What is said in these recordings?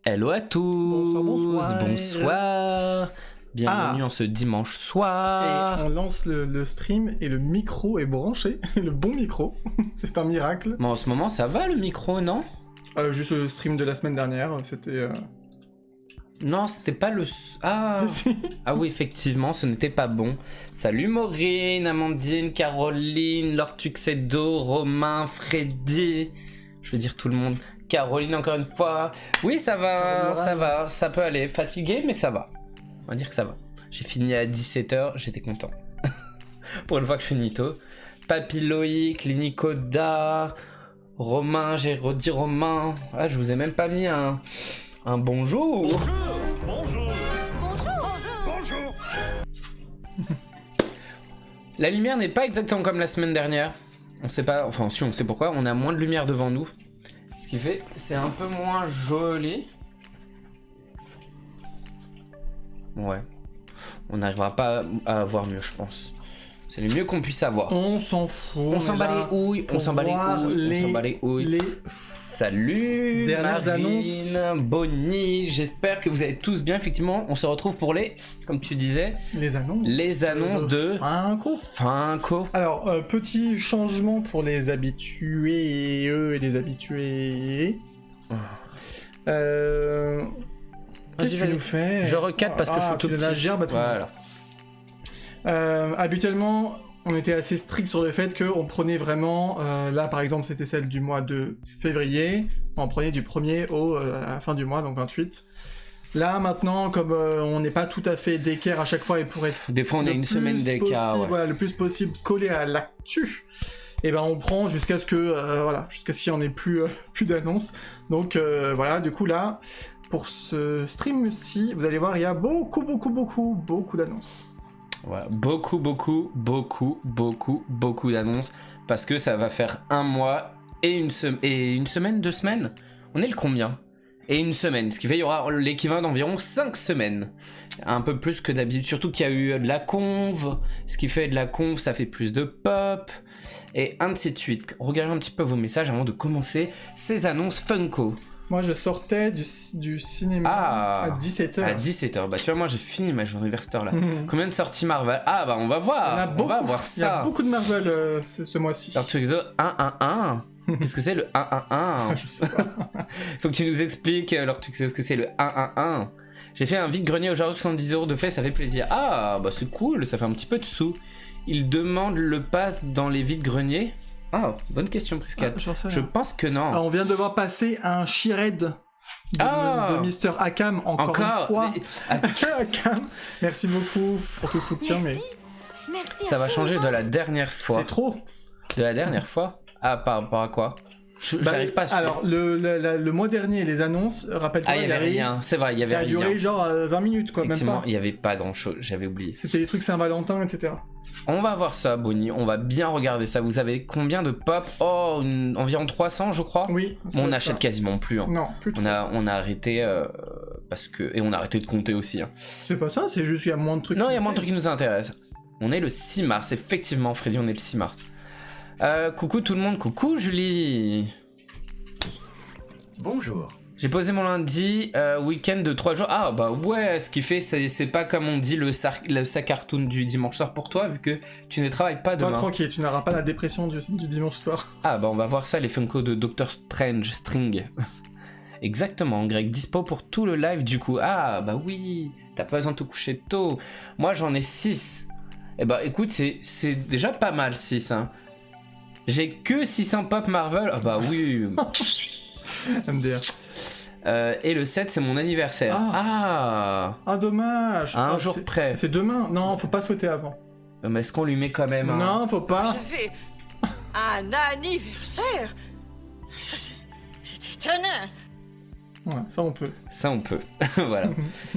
Hello à tous. Bonsoir. Bienvenue en ce dimanche soir. Et on lance le stream et le micro est branché. Le bon micro. C'est un miracle. Mais en ce moment, ça va le micro, non? Juste le stream de la semaine dernière, c'était... Non, c'était pas le... Ah. Ah oui, effectivement, ce n'était pas bon. Salut Maureen, Amandine, Caroline, Lord Tuxedo, Romain, Freddy. Je veux dire tout le monde. Caroline encore une fois. Oui, ça va, ça va, ça peut aller. Fatigué, mais ça va. On va dire que ça va. J'ai fini à 17h, j'étais content. Pour une fois que je finis tôt. Papy Loïc, Linicoda, Romain, j'ai redit Romain. Ah, je vous ai même pas mis un bonjour. Bonjour. Bonjour. Bonjour. Bonjour. La lumière n'est pas exactement comme la semaine dernière. On sait pas, enfin si on sait pourquoi, on a moins de lumière devant nous. Ce qui fait, c'est un peu moins joli. Ouais. On n'arrivera pas à voir mieux, je pense. C'est le mieux qu'on puisse avoir. On s'en fout. On s'en bat les ouilles, on s'en bat les ouilles, on s'en bat les ouilles. Salut dernières Marine, annonces. Bonnie, j'espère que vous allez tous bien. Effectivement, on se retrouve pour comme tu disais, les annonces de Funko. Alors, petit changement pour les habitués et les habitués. Qu'est-ce que tu nous fais? Je recadre parce que je suis tout petit. Voilà. Habituellement, on était assez strict sur le fait qu'on prenait vraiment, là par exemple c'était celle du mois de février, on prenait du 1er à la fin du mois, donc 28. Là maintenant, comme on n'est pas tout à fait d'équerre à chaque fois et pour être... Des fois on a une semaine d'écart. Ouais. Voilà, le plus possible collé à l'actu, et ben on prend jusqu'à ce que, jusqu'à ce qu'il n'y en ait plus d'annonces. Donc voilà, du coup là, pour ce stream-ci, vous allez voir, il y a beaucoup d'annonces. Voilà, beaucoup d'annonces parce que ça va faire un mois et une semaine, 2 semaines. On est le combien? Et une semaine, ce qui fait qu'il y aura l'équivalent d'environ 5 semaines. Un peu plus que d'habitude, surtout qu'il y a eu de la conve, ce qui fait de la conve, ça fait plus de pop, et ainsi de suite. Regardez un petit peu vos messages avant de commencer ces annonces Funko. Moi, je sortais du cinéma à 17h. À 17h. Bah, tu vois, moi, j'ai fini ma journée vers cette heure-là. Combien de sorties Marvel? Ah, bah, on va voir. On va voir ça. Il y a beaucoup de Marvel ce mois-ci. Alors, tu exo 1-1-1. Qu'est-ce que c'est le 1-1-1? Je sais pas. Faut que tu nous expliques, alors, tu sais ce que c'est le 1-1-1. J'ai fait un vide-grenier aujourd'hui, 70€ de fait, ça fait plaisir. Ah, bah, c'est cool, ça fait un petit peu de sous. Il demande le pass dans les vides-greniers. Ah, bonne question, Priscat. Je pense que non. Alors, on vient de voir passer un She-Red de Mr. Akam encore une fois. Akam, merci beaucoup pour tout le soutien. Merci. Mais Merci ça va changer de la dernière fois. C'est trop. De la dernière fois? Ah, par rapport à quoi? J'arrive pas à suivre. Alors, le mois dernier, les annonces, rappelle-toi, il y avait rien. C'est vrai, il y avait rien. Ça a duré genre 20 minutes, quoi, même pas. Il y avait pas grand-chose, j'avais oublié. C'était les trucs Saint-Valentin, etc. On va voir ça, Bonnie, on va bien regarder ça. Vous avez combien de pop? Oh, environ 300, je crois. Oui. On n'achète quasiment plus. Hein. Non, plus trop. On a arrêté parce que... Et on a arrêté de compter aussi. Hein. C'est pas ça, c'est juste qu'il y a moins de trucs. Non, il y a moins de trucs qui nous intéressent. On est le 6 mars, effectivement, Freddy, on est le 6 mars. Coucou tout le monde, coucou Julie. Bonjour. J'ai posé mon lundi, week-end de 3 jours. Ah bah ouais, ce qui fait, c'est pas comme on dit le sac cartoon du dimanche soir pour toi, vu que tu ne travailles pas demain. Toi tranquille, tu n'auras pas la dépression du dimanche soir. Ah bah on va voir ça, les Funko de Doctor Strange, String. Exactement, Greg, dispo pour tout le live du coup. Ah bah oui, t'as pas besoin de te coucher tôt. Moi j'en ai 6. Eh bah écoute, c'est déjà pas mal 6. Hein. J'ai que 600 pop Marvel. Ah bah oui. MDR. Et le 7 c'est mon anniversaire. Ah dommage. Un jour près. C'est demain. Non, faut pas souhaiter avant. Mais est-ce qu'on lui met quand même Non, faut pas. J'avais un anniversaire. C'est étonnant. Ouais, ça on peut. Ça on peut. Voilà.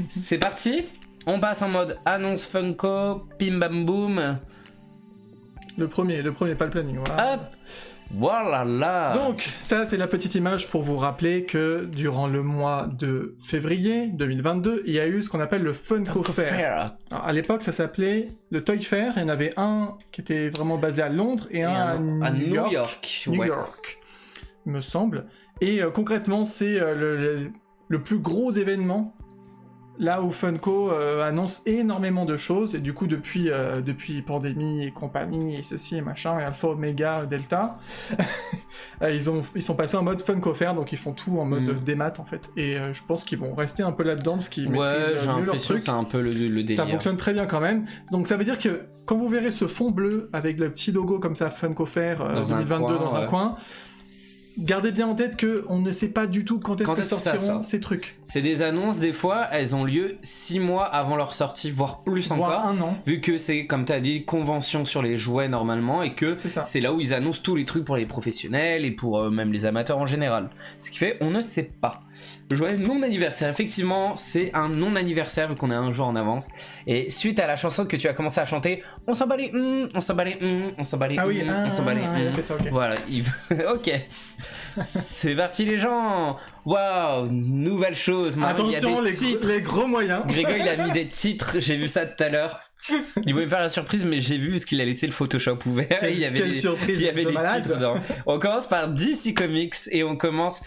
C'est parti. On passe en mode annonce Funko, pim bam boum. Le premier, pas le planning. Voilà. Hop. Voilà. Donc, ça c'est la petite image pour vous rappeler que durant le mois de février 2022, il y a eu ce qu'on appelle le Funko Fair. Alors, à l'époque, ça s'appelait le Toy Fair. Il y en avait un qui était vraiment basé à Londres et un à New York. New York, me semble. Et concrètement, c'est le plus gros événement. Là où Funko annonce énormément de choses, et du coup depuis Pandémie et compagnie, et ceci et machin, et Alpha, Omega, Delta, ils sont passés en mode Funko Fair, donc ils font tout en mode démat en fait. Et je pense qu'ils vont rester un peu là-dedans, parce qu'ils maîtrisent mieux leur truc. C'est un peu le délire. Ça fonctionne très bien quand même. Donc ça veut dire que quand vous verrez ce fond bleu avec le petit logo comme ça, Funko Fair 2022 dans un coin, gardez bien en tête que on ne sait pas du tout quand est-ce que sortiront ces trucs. C'est des annonces, des fois, elles ont lieu 6 mois avant leur sortie, voire plus encore. Voire 1 an. Vu que c'est, comme tu as dit, convention sur les jouets normalement, et que c'est là où ils annoncent tous les trucs pour les professionnels et pour même les amateurs en général. Ce qui fait, on ne sait pas. Joyeux non-anniversaire, effectivement, c'est un non-anniversaire vu qu'on est un jour en avance. Et suite à la chanson que tu as commencé à chanter, on s'en bat les on s'en bat les on s'en bat les ah oui, on s'en bat les il a fait ça, ok. Voilà, ok. C'est parti les gens. Waouh, nouvelle chose. Maintenant, attention, les gros moyens. Grégo, il a mis des titres, j'ai vu ça tout à l'heure. Il voulait me faire la surprise, mais j'ai vu parce qu'il a laissé le Photoshop ouvert. Et il y avait des titres dedans. On commence par DC Comics et on commence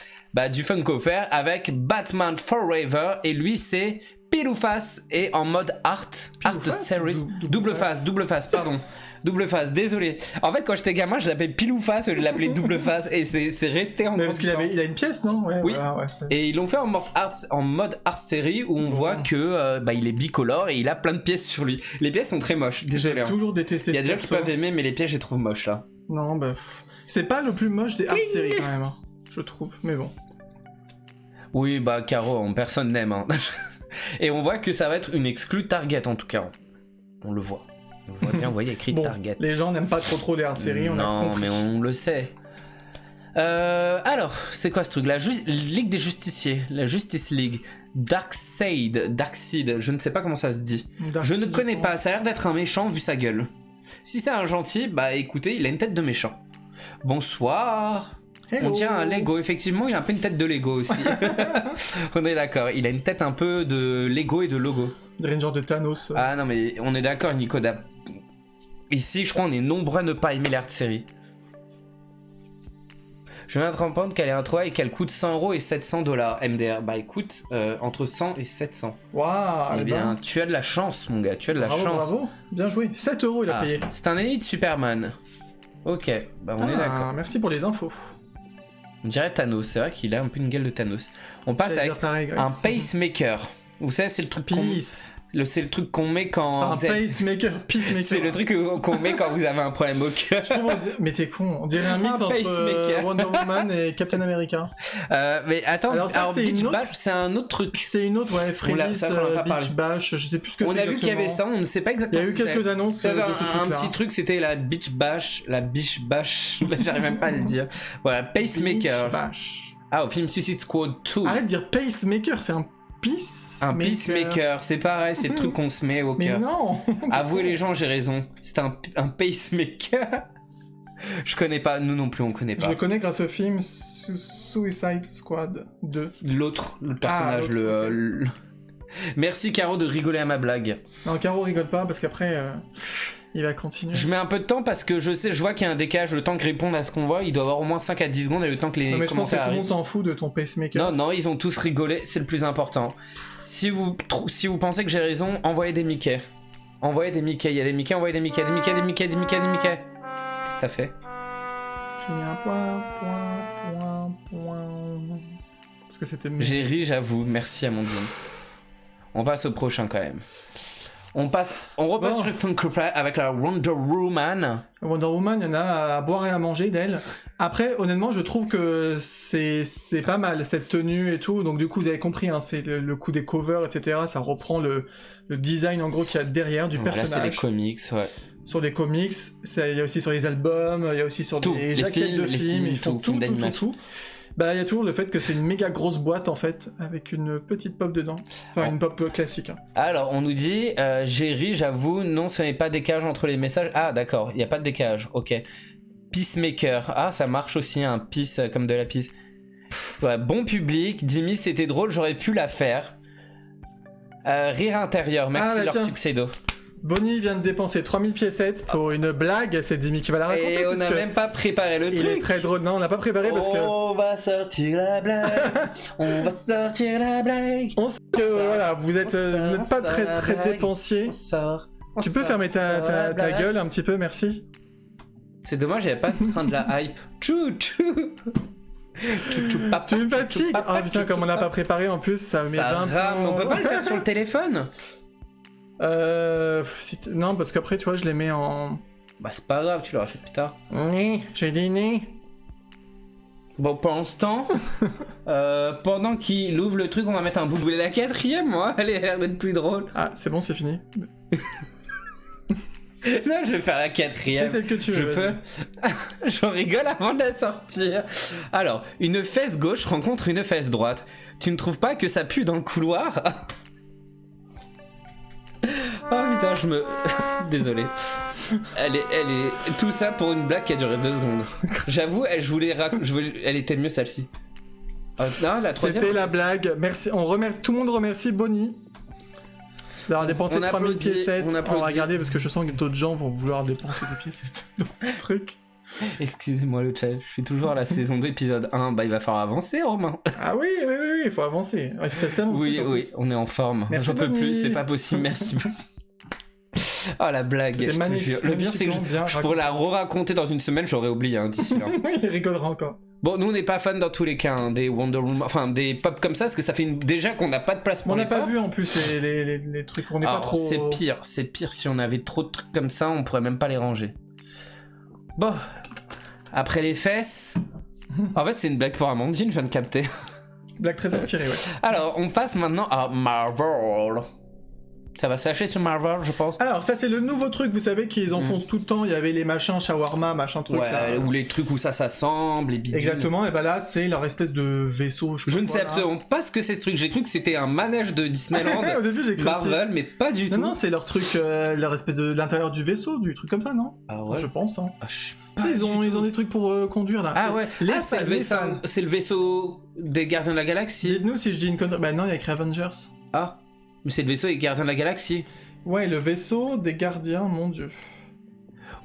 du Funko Fair avec Batman Forever. Et lui, c'est Pile-ou-Face et en mode art series. Double face, pardon. Double face, désolé. En fait, quand j'étais gamin, je l'appelais Pile-ou-Face, je l'appelais Double Face, et c'est resté en. Mais parce qu'il il a une pièce, non? Ouais, oui. Voilà, ouais, et ils l'ont fait en mode art série où on voit que il est bicolore et il a plein de pièces sur lui. Les pièces sont très moches. Désolé. J'ai toujours détesté. Il y a des gens qui peuvent aimer, mais les pièces, je les trouve moches là. Non, c'est pas le plus moche des art séries quand même, hein, je trouve. Mais bon. Oui, Caro, personne n'aime. Hein. Et on voit que ça va être une exclue Target en tout cas. On le voit. On voit bien, vous voyez, écrit Target. Les gens n'aiment pas trop les hard-séries, on a compris. Non, mais on le sait. Alors, c'est quoi ce truc? La Ligue des Justiciers, la Justice League. Darkseid, je ne sais pas comment ça se dit. Je ne connais pas, ça a l'air d'être un méchant vu sa gueule. Si c'est un gentil, écoutez, il a une tête de méchant. Bonsoir. Hello. On dirait un Lego, effectivement, il a un peu une tête de Lego aussi. On est d'accord, il a une tête un peu de Lego et de logo. Il dirait une genre de Thanos. Ah non, mais on est d'accord, Nico. Ici, je crois, on est nombreux à ne pas aimer l'art série. Je viens de comprendre qu'elle est introuvable et qu'elle coûte 100€ et 700$, MDR. Écoute, entre 100 et 700. Waouh. Eh bien, tu as de la chance, mon gars, tu as de la chance. Bravo, bien joué. 7€ il a payé. C'est un ennemi de Superman. Ok, on est d'accord. Merci pour les infos. On dirait Thanos, c'est vrai qu'il a un peu une gueule de Thanos. On passe avec un pacemaker. Vous savez, c'est le truc c'est le truc qu'on met quand... Peacemaker. C'est le truc qu'on met quand vous avez un problème au cœur. Mais t'es con, on dirait un mix entre Wonder Woman et Captain America. Mais attends, alors Beach Bash, c'est un autre truc. C'est une autre, Freddy's, Beach Bash, je sais plus ce que c'est. On a vu qu'il y avait ça, on ne sait pas exactement. Il y a eu quelques annonces de ce truc-là. Un petit truc, c'était la Beach Bash, j'arrive même pas à le dire. Voilà, Pacemaker. Au film Suicide Squad 2. Arrête de dire Pacemaker, c'est un peacemaker, c'est pareil, c'est le truc qu'on se met au cœur. Mais non. Avouez les gens, j'ai raison. C'est un pacemaker. Je connais pas, nous non plus on connaît pas. Je le connais grâce au film Suicide Squad 2. L'autre personnage, Merci Caro de rigoler à ma blague. Non, Caro rigole pas parce qu'après il va continuer. Je mets un peu de temps parce que je vois qu'il y a un décalage, le temps que répondre à ce qu'on voit, il doit avoir au moins 5 à 10 secondes et le temps que les commentaires je pense que tout le monde s'en fout de ton pacemaker. Non, ils ont tous rigolé, c'est le plus important. Si vous pensez que j'ai raison, envoyez des Mickey. Envoyez des Mickey, il y a des Mickey, envoyez des Mickey, des Mickey. Qu'est-ce que t'as fait? J'ai mis un point. Parce que c'était... J'ai ri, j'avoue, merci Amandine. On passe au prochain quand même. On repasse sur le Funko Fair avec la Wonder Woman. Wonder Woman, il y en a à boire et à manger d'elle. Après, honnêtement, je trouve que c'est pas mal, cette tenue et tout. Donc du coup, vous avez compris, hein, c'est le coup des covers, etc. Ça reprend le design, en gros, qu'il y a derrière du personnage. Là, c'est les comics, ouais. Sur les comics, il y a aussi sur les albums, il y a aussi sur les jaquettes de films, ils font tout. Il y a toujours le fait que c'est une méga grosse boîte en fait, avec une petite pop dedans. Enfin, une pop classique. Hein. Alors, on nous dit, j'ai ri, j'avoue, non, ce n'est pas décalage entre les messages. Ah, d'accord, il n'y a pas de décalage, ok. Peacemaker, ça marche aussi, un peace comme de la peace. Ouais, bon public, Jimmy, c'était drôle, j'aurais pu la faire. Rire intérieur, merci leur Tuxedo. Bonnie vient de dépenser 3000 piécettes pour une blague, c'est Dimi qui va la raconter. Et on parce n'a que même pas préparé le il truc. est très drôle. Non, on n'a pas préparé parce que... On va sortir la blague. On va sortir la blague. On sait que voilà, vous n'êtes pas très blague. dépensier. On sort. Tu peux fermer ta gueule un petit peu, merci. C'est dommage, il n'y avait pas de train de la hype. Tchou tchou. Tchou tchou papa. Tu me fatigues. papa, Ah putain, tchou, comme tchou, on n'a papa. pas préparé en plus, ça met Ça 20 rame. On peut pas le faire sur le téléphone. Non, parce qu'après, tu vois, je les mets en... Bah c'est pas grave, tu l'auras fait plus tard. J'ai dit né. Bon, pendant ce temps, pendant qu'il ouvre le truc, on va mettre un bout. Vous voulez la quatrième, moi? Elle a l'air d'être plus drôle. Ah, c'est bon, c'est fini. Non, je vais faire la Fais quatrième. celle que tu veux. Je peux. J'en rigole avant de la sortir. Alors, une fesse gauche rencontre une fesse droite. Tu ne trouves pas que ça pue dans le couloir? Oh putain, je me... Désolé. Elle est... Tout ça pour une blague qui a duré 2 secondes. J'avoue, elle était mieux celle-ci. Non, la troisième... C'était la blague. Merci. Tout le monde remercie Bonnie d'avoir dépensé On 3000 applaudit, piécettes. on On va applaudit. regarder parce que je sens que d'autres gens vont vouloir dépenser des piécettes dans le truc. Excusez-moi le chat, je suis toujours à la saison 2, épisode 1. Bah, il va falloir avancer, Romain. Ah oui, il faut avancer. Il se passe tellement de Oui, trucs en oui, plus. on est en forme. Merci, J'en peux Bonnie. plus, c'est pas possible, merci. Oh la blague, C'était je te magnifique, jure. Le pire c'est que magnifiquement bien je pourrais la re-raconter dans une semaine, j'aurais oublié hein, d'ici là. Oui, il rigolera encore. Bon, nous on n'est pas fans dans tous les cas hein, des Wonder Woman, enfin des pop comme ça, parce que ça fait déjà qu'on n'a pas de place pour On les n'a pas pop. vu en plus les trucs, on n'est pas Alors, trop... c'est pire si on avait trop de trucs comme ça, on pourrait même pas les ranger. Bon, après les fesses... En fait c'est une blague pour Amandine, je viens de capter. Blague très inspirée, ouais. Alors, on passe maintenant à Marvel. Ça va s'acheter sur Marvel, je pense. Alors, ça c'est le nouveau truc, vous savez qu'ils enfoncent tout le temps, il y avait les machins shawarma, machin truc Ouais, là. ou les trucs où ça s'assemble, les bidules. Exactement, et bah là c'est leur espèce de vaisseau, Je ne sais absolument pas ce que c'est ce truc. J'ai cru que c'était un manège de Disneyland, Au début j'ai cru Marvel, mais pas du aussi. tout. Non, c'est leur truc, leur espèce de l'intérieur du vaisseau, du truc comme ça, non? Ah Enfin, ouais. je pense, hein. Ah, je sais Ah, pas ils du ont tout. des trucs pour conduire là. Ah ouais. Les Ah, c'est fans, le les vaisseau. fans. C'est le vaisseau des Gardiens de la Galaxie. Dites-nous si je dis une connerie. Bah non, il y a écrit Avengers. Ah, mais c'est le vaisseau des Gardiens de la Galaxie. Ouais, le vaisseau des gardiens, mon dieu.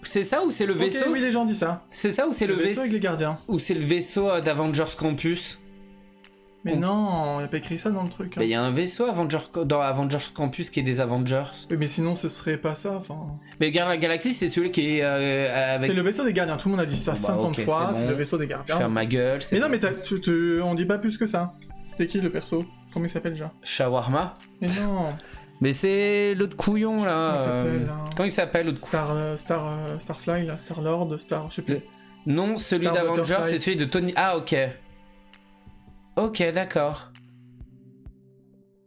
C'est ça ou c'est le vaisseau Ok, oui, les gens disent ça. C'est ça ou c'est le vaisseau avec les gardiens. ou c'est le vaisseau d'Avengers Campus? Mais non, il n'y a pas écrit ça dans le truc. hein. Bah, il y a un vaisseau dans Avengers Campus qui est des Avengers. Oui, mais sinon ce serait pas ça, enfin... Mais Gardien de la Galaxie, c'est celui qui est avec. C'est le vaisseau des gardiens, tout le monde a dit ça Bah, 50 ok, fois, c'est c'est bon. le vaisseau des Je gardiens. ferme ma gueule. Mais non, mais on dit pas plus que ça. C'était qui le perso? Comment il s'appelle déjà? Shawarma. Mais non, Mais c'est l'autre couillon là. Comment il s'appelle, là Comment il s'appelle l'autre couillon Starfly, là, Star-Lord, je sais plus. Non, celui Star d'Avengers, Butterfly. c'est celui de Tony. Ah, ok. Ok, d'accord.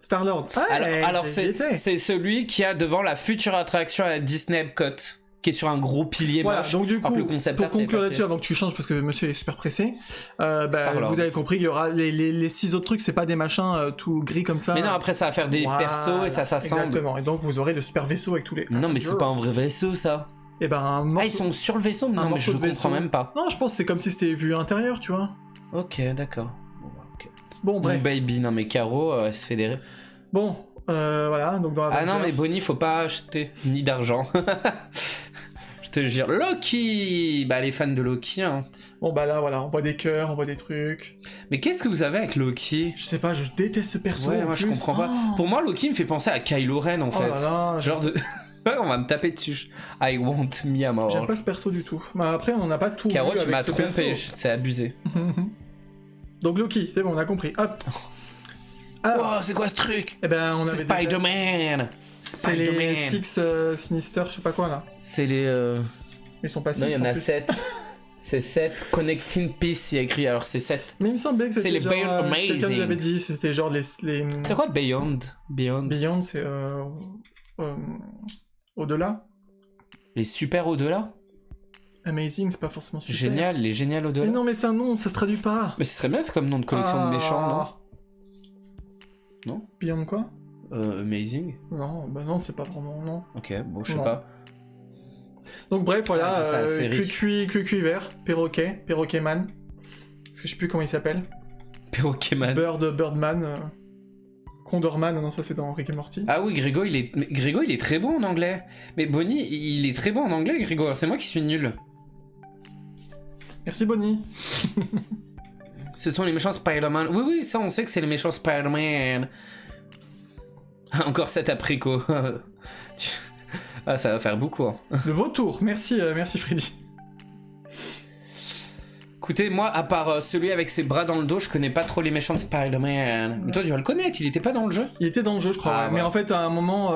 Star-Lord. Ah, Alors j'y étais. c'est celui qui a devant la future attraction à la Disney Epcot, qui est sur un gros pilier Voilà, moche. donc du Alors coup, que le concept pour art, c'est conclure pas là-dessus, fait. avant que tu changes, parce que monsieur est super pressé, Star-Lord. vous avez compris qu'il y aura les 6 autres trucs, c'est pas des machins tout gris comme ça. Mais non, après ça va faire des Voilà, persos et ça s'assemble. Exactement, et donc vous aurez le super vaisseau avec tous les... Non, mais c'est pas un vrai vaisseau ça. Et ben un morceau... Ah, ils sont sur le vaisseau? un Non, mais morceau je de vaisseau. comprends même pas. Non, je pense que c'est comme si c'était vu intérieur, tu vois. Ok, d'accord. Bon, bah, ok. Bon, Mon bref. baby, non mais Caro, elle se fait des... Bon, voilà, donc dans Ah non, mais Avengers- Bonnie, faut pas acheter ni d'argent. Je te jure. Loki! Bah, les fans de Loki, hein. Bon bah là, voilà, on voit des cœurs, on voit des trucs. Mais qu'est-ce que vous avez avec Loki? Je sais pas, je déteste ce perso. Ouais, en moi je plus. comprends pas. Oh. Pour moi, Loki me fait penser à Kylo Ren en Oh fait. là là, Genre de. Ouais, on va me taper dessus. I want me à mort. j'aime pas ce perso du tout. Bah, après, on n'a pas tout Caro, vu tu avec m'as ce trompé, perso. c'est abusé. Donc Loki, c'est bon, on a compris. Hop. Alors, Oh, c'est quoi ce truc? eh ben, on C'est avait déjà... Spider-Man! C'est les Spider-Man! 6 Sinister, je sais pas quoi là. C'est les. Ils sont pas 6 Non, il y en a plus. 7. C'est 7 Connecting Piece, il y a écrit, alors c'est 7. Mais il me semblait que C'est c'était les genre... Beyond quelqu'un Amazing. nous avait dit, c'était genre les... C'est quoi Beyond? Beyond, c'est... au-delà. Les super au-delà? Amazing, c'est pas forcément super. Génial, les génial au-delà. Mais non, mais c'est un nom, ça se traduit pas. Mais ce serait bien, c'est comme nom de collection de méchants, non? Non? Beyond quoi? Amazing? Non, bah non, c'est pas vraiment, non. Ok, bon, je sais Non. pas. Donc bref, voilà, Ah, ça, la série. Cuicui vert, perroquet man. Parce que je sais plus comment il s'appelle. Perroquet Man. Birdman. Condorman, non, ça c'est dans Rick et Morty. Ah oui, Grégo, il est très bon en anglais. Mais Bonnie, il est très bon en anglais, Grégo. C'est moi qui suis nul. Merci Bonnie. Ce sont les méchants Spider-Man. Oui, ça, on sait que c'est les méchants Spider-Man. Encore 7 apricots. Ah, ça va faire beaucoup. Hein. Le vautour, merci Freddy. Écoutez, moi, à part celui avec ses bras dans le dos, je connais pas trop les méchants de Spider-Man. Mais toi, tu dois le connaître, il était pas dans le jeu? Il était dans le jeu, je crois. Ah, ouais. ouais. Mais en fait, à un moment,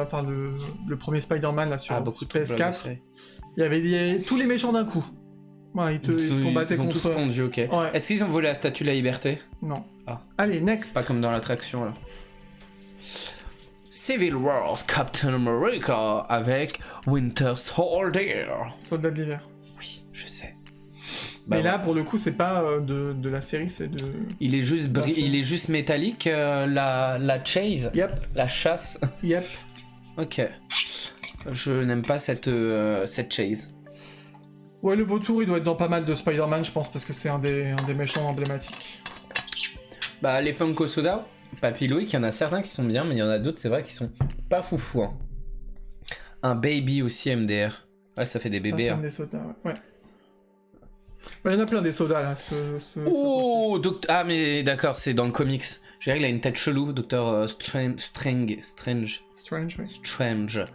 enfin, le premier Spider-Man là sur beaucoup de PS4, il y avait tous les méchants d'un coup. Ouais, ils se combattaient Ils ont contre tous pondu, ok. Ouais. Est-ce qu'ils ont volé la statue de la liberté? Non. Ah. Allez, next. Pas comme dans l'attraction, là. Civil Wars Captain America avec Winter Soldier. Soldat de l'hiver. Oui, je sais. Mais Bah, là, pour le coup, c'est pas de la série, c'est de... il est juste métallique, la chase, Yep, la chasse. yep. Ok. Je n'aime pas cette chase. Ouais, le vautour, il doit être dans pas mal de Spider-Man, je pense, parce que c'est un des méchants emblématiques. Bah, les Funko Soda, Papy Loïc, il y en a certains qui sont bien, mais il y en a d'autres, c'est vrai, qui sont pas foufou. Hein. Un baby aussi, MDR. Ouais, ça fait des bébés. Hein. Des sodas, ouais. Il y en a plein des sodas, là. Oh, ah, mais d'accord, c'est dans le comics. Je dirais qu'il a une tête chelou, Docteur Strange. Strange, oui. Strange.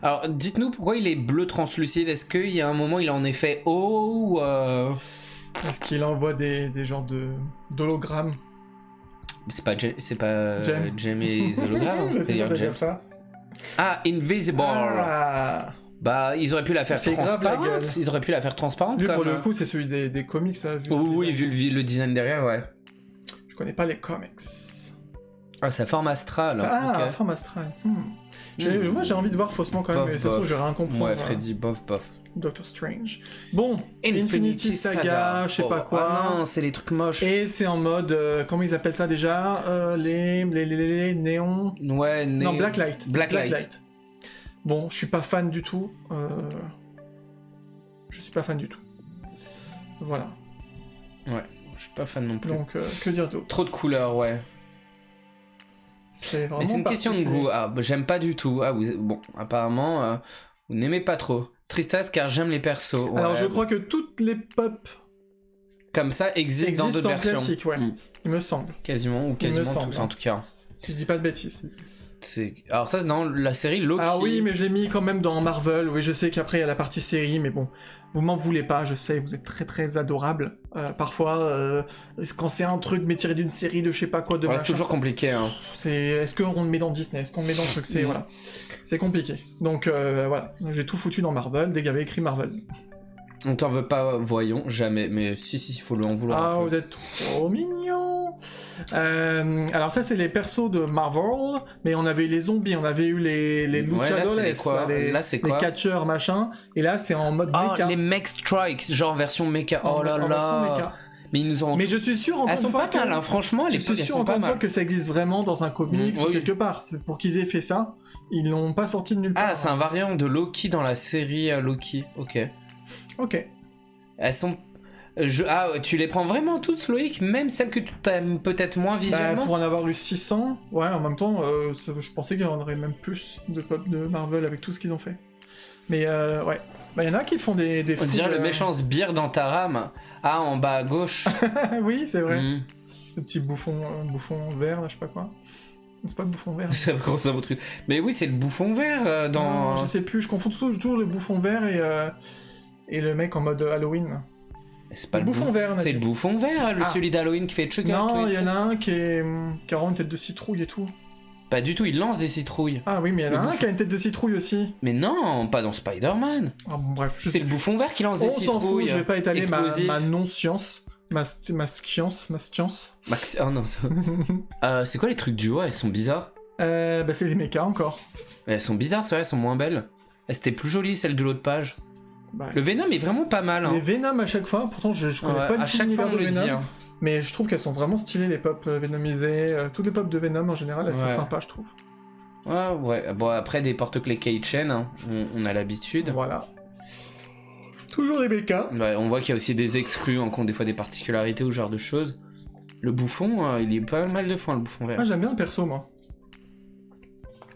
Alors, dites-nous pourquoi il est bleu translucide. Est-ce qu'il y a un moment il a en effet eau ou Est-ce qu'il envoie des genres d'hologrammes? C'est pas Jem. Jem et les hologrammes. J'étais sûr de Jem. dire ça. Ah, Invisible. Ah. Bah, ils auraient pu la faire Il fait grave la transparente. gueule. Ils auraient pu la faire transparente. Lui, comme... pour le coup, c'est celui des comics, ça. Vu Oui, le design. vu le design derrière, ouais. Je connais pas les comics. Ah, sa forme astrale. Ah, ok. forme astrale. Moi, j'ai envie de voir faussement quand même, Bof, mais ça se trouve, bof. je vais rien comprendre. Ouais, Freddy, bof. Doctor Strange. Bon, Infinity Saga, je sais pas quoi. Ah non, c'est les trucs moches. Et c'est en mode, comment ils appellent ça déjà les néons. Ouais, Non, Blacklight. Blacklight. Bon, je suis pas fan du tout. Je suis pas fan du tout. Voilà. Ouais, je suis pas fan non plus. Donc, que dire d'autre? Trop de couleurs, ouais. C'est vraiment Mais c'est une question de particulier. goût. Ah, bah, j'aime pas du tout. Ah, bon, apparemment, vous n'aimez pas trop. Tristesse car j'aime les persos. Ouais. Alors, je crois que toutes les pop Comme ça existent dans d'autres en versions. classique, ouais. Il me semble. Quasiment, ou Il me quasiment semble, tous hein. en tout cas. Si je dis pas de bêtises. Alors ça c'est dans la série Loki. Ah oui, mais je l'ai mis quand même dans Marvel. Oui, je sais qu'après il y a la partie série, mais bon, vous m'en voulez pas, je sais, vous êtes très très adorables. Parfois, quand c'est un truc mais tiré d'une série de je sais pas quoi, de Ouais, c'est machin, toujours compliqué. Hein. est-ce qu'on le met dans Disney, est-ce qu'on le met dans le truc, c'est voilà, c'est compliqué. Donc voilà, j'ai tout foutu dans Marvel dès qu'il y avait écrit Marvel. On t'en veut pas, voyons, jamais. Mais si, il faut lui en vouloir. Ah, un peu. vous êtes trop mignons. Alors ça c'est les persos de Marvel, mais on avait eu les zombies, on avait eu les Ouais, luchadores, là, c'est quoi Là, c'est quoi les catcheurs machin, et là c'est en mode Ah, mecha. les Mech Strikes, genre version mecha. Oh là En version là. mecha. Mais ils nous ont. Mais je suis sûr encore Elles une sont fois pas mal, hein. Franchement, je les suis elles sûr sont encore pas une fois mal. que ça existe vraiment dans un comics ou oui. quelque part. C'est pour qu'ils aient fait ça, ils l'ont pas sorti de nulle part. Ah, c'est un variant de Loki dans la série Loki. Ok. Ok. Elles sont. Ah, tu les prends vraiment toutes, Loïc? Même celles que tu t'aimes peut-être moins Bah, visuellement? pour en avoir eu 600, ouais, en même temps, je pensais qu'il y en aurait même plus de pop de Marvel avec tout ce qu'ils ont fait. Mais ouais. Bah, il y en a qui font des On dirait foules, le méchant sbire dans ta rame. Ah, en bas à gauche. oui, c'est vrai. Mm. Le petit bouffon vert, là, je sais pas quoi. C'est pas le bouffon vert. C'est gros, un beau truc. Mais oui, c'est le bouffon vert dans. Je sais plus, je confonds toujours le bouffon vert et le mec en mode Halloween. C'est pas le bouffon vert, on a C'est dit. le bouffon vert, celui d'Halloween qui fait tchouga. Non, il y en a un qui a vraiment une tête de citrouille et tout. Pas du tout, il lance des citrouilles. Ah oui, mais il y en a Le un bouffon. qui a une tête de citrouille aussi. Mais non, pas dans Spider-Man. Ah bon, bref. C'est le bouffon vert qui lance des On s'en citrouilles. fout, je vais pas étaler explosives. ma non-science. Ma science. Oh non. C'est quoi les trucs du haut? Elles sont bizarres. Bah c'est les mechas encore. Elles sont bizarres, c'est vrai, elles sont moins belles. Elles étaient plus jolies, celles de l'autre page. Bah, Le Venom est vraiment pas mal. Hein. les Venom à chaque fois, pourtant je connais Ouais, pas du à tout chaque fois l'univers on de le Venom. dit. Hein. Mais je trouve qu'elles sont vraiment stylées les pop Venomisées. Toutes les pop de Venom en général, elles sont Ouais. sympas, je trouve. Ouais. Bon, après, des porte-clés Keychain, hein, on a l'habitude. Voilà. Toujours les mechas. Ouais, on voit qu'il y a aussi des exclus, hein, qui ont des fois des particularités ou ce genre de choses. Le bouffon, il est pas mal de fois, le bouffon vert. Ah, j'aime bien le perso, moi.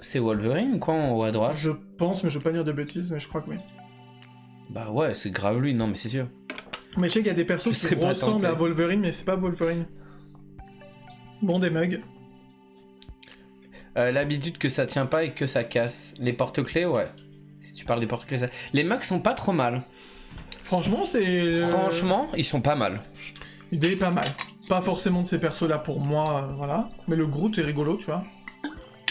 C'est Wolverine ou quoi en haut à droite? Je pense, mais je veux pas dire de bêtises, mais je crois que oui. Bah ouais, c'est grave lui, non mais c'est sûr. Mais je sais qu'il y a des persos Je qui serais pas ressemblent tenté. à Wolverine, mais c'est pas Wolverine. Bon, des mugs. L'habitude que ça tient pas et que ça casse. Les porte-clés, ouais. Si tu parles des porte-clés, ça... Les mugs sont pas trop mal. Franchement, c'est... Franchement, ils sont pas mal. L'idée est pas mal. Pas forcément de ces persos-là pour moi, voilà. Mais le Groot est rigolo, tu vois.